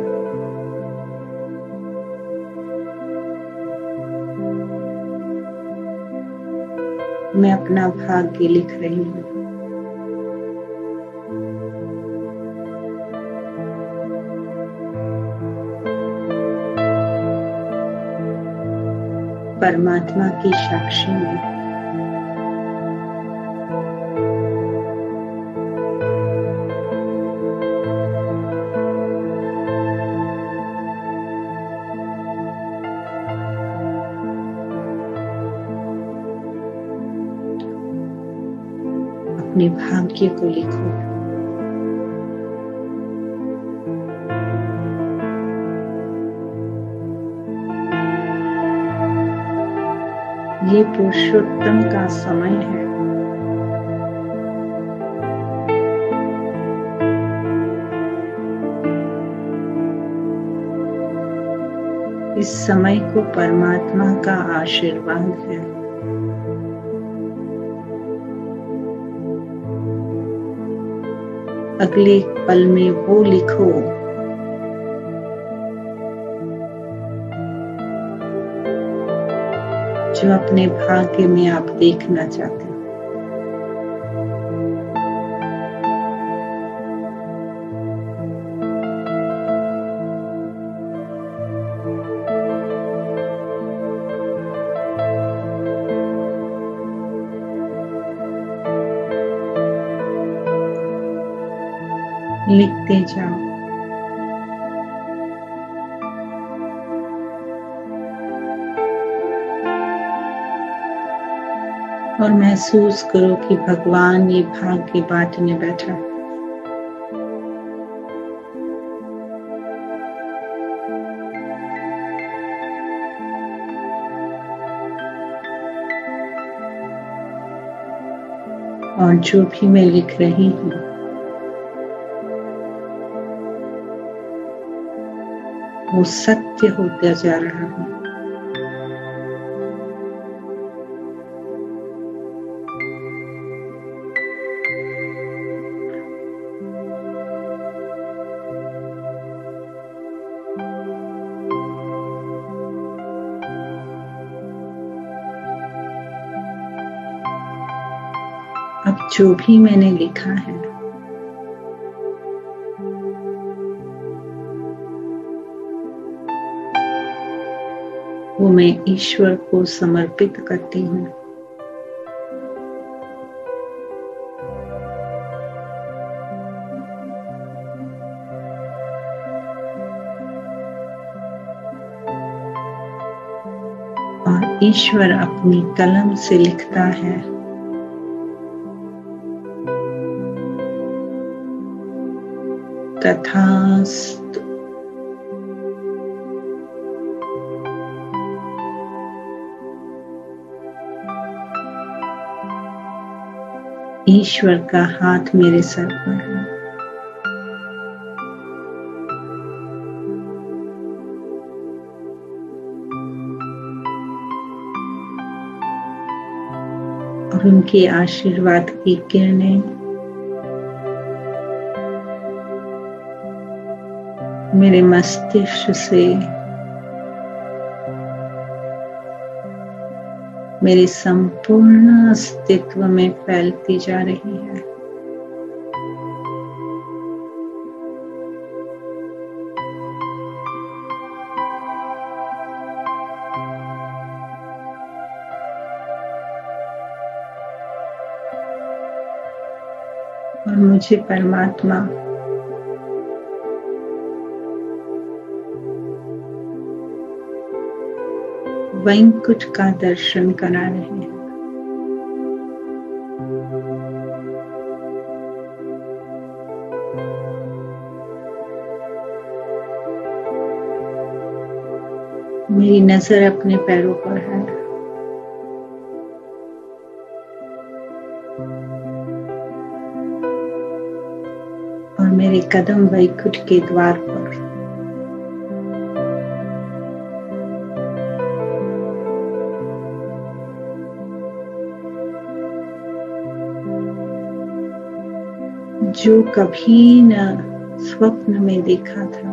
मैं अपना भाग्य लिख रही हूँ। परमात्मा की साक्षी में अपने भाग्य को लिखो। ये पुरुषोत्तम का समय है। इस समय को परमात्मा का आशीर्वाद है। अगले पल में वो लिखो जो अपने भाग्य में आप देखना चाहते हो। लिखते जाओ। और महसूस करो कि भगवान ये भाग्य बांटने बैठा है। और जो भी मैं लिख रही हूँ वो सत्य होता जा रहा है। अब जो भी मैंने लिखा है वो मैं ईश्वर को समर्पित करती हूँ। और ईश्वर अपनी कलम से लिखता है। तथास्तु। ईश्वर का हाथ मेरे सर पर है। और उनके आशीर्वाद की किरणें मेरे मस्तिष्क से मेरे संपूर्ण अस्तित्व में फैलती जा रही है। और मुझे परमात्मा वैकुंठ का दर्शन करा रहे हैं। मेरी नजर अपने पैरों पर है। और मेरे कदम वैकुंठ के द्वार पर। जो कभी न स्वप्न में देखा था,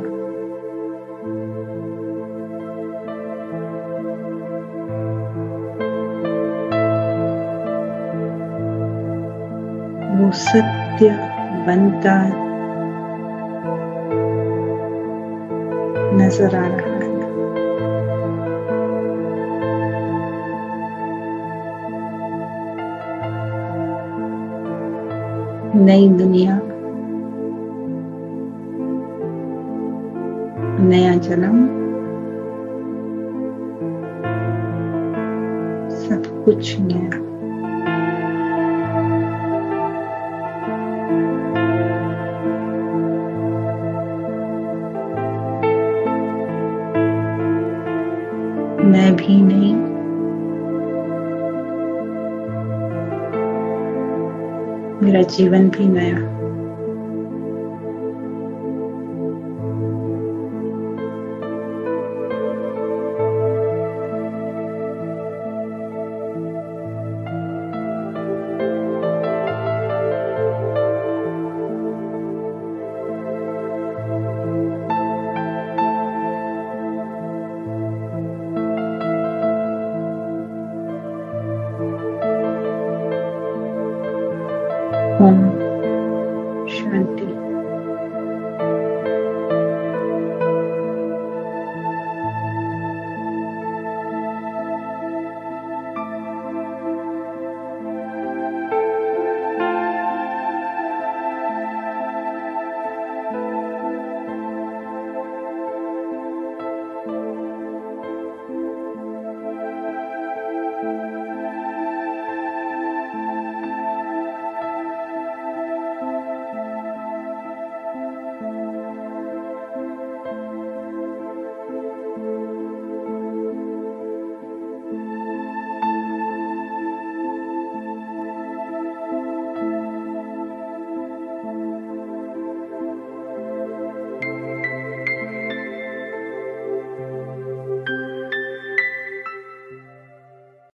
वो सत्य बनता नजर आ रहा है। नई दुनिया, नया जन्म, सब कुछ नया। मैं भी नहीं, मेरा जीवन भी नया। ओम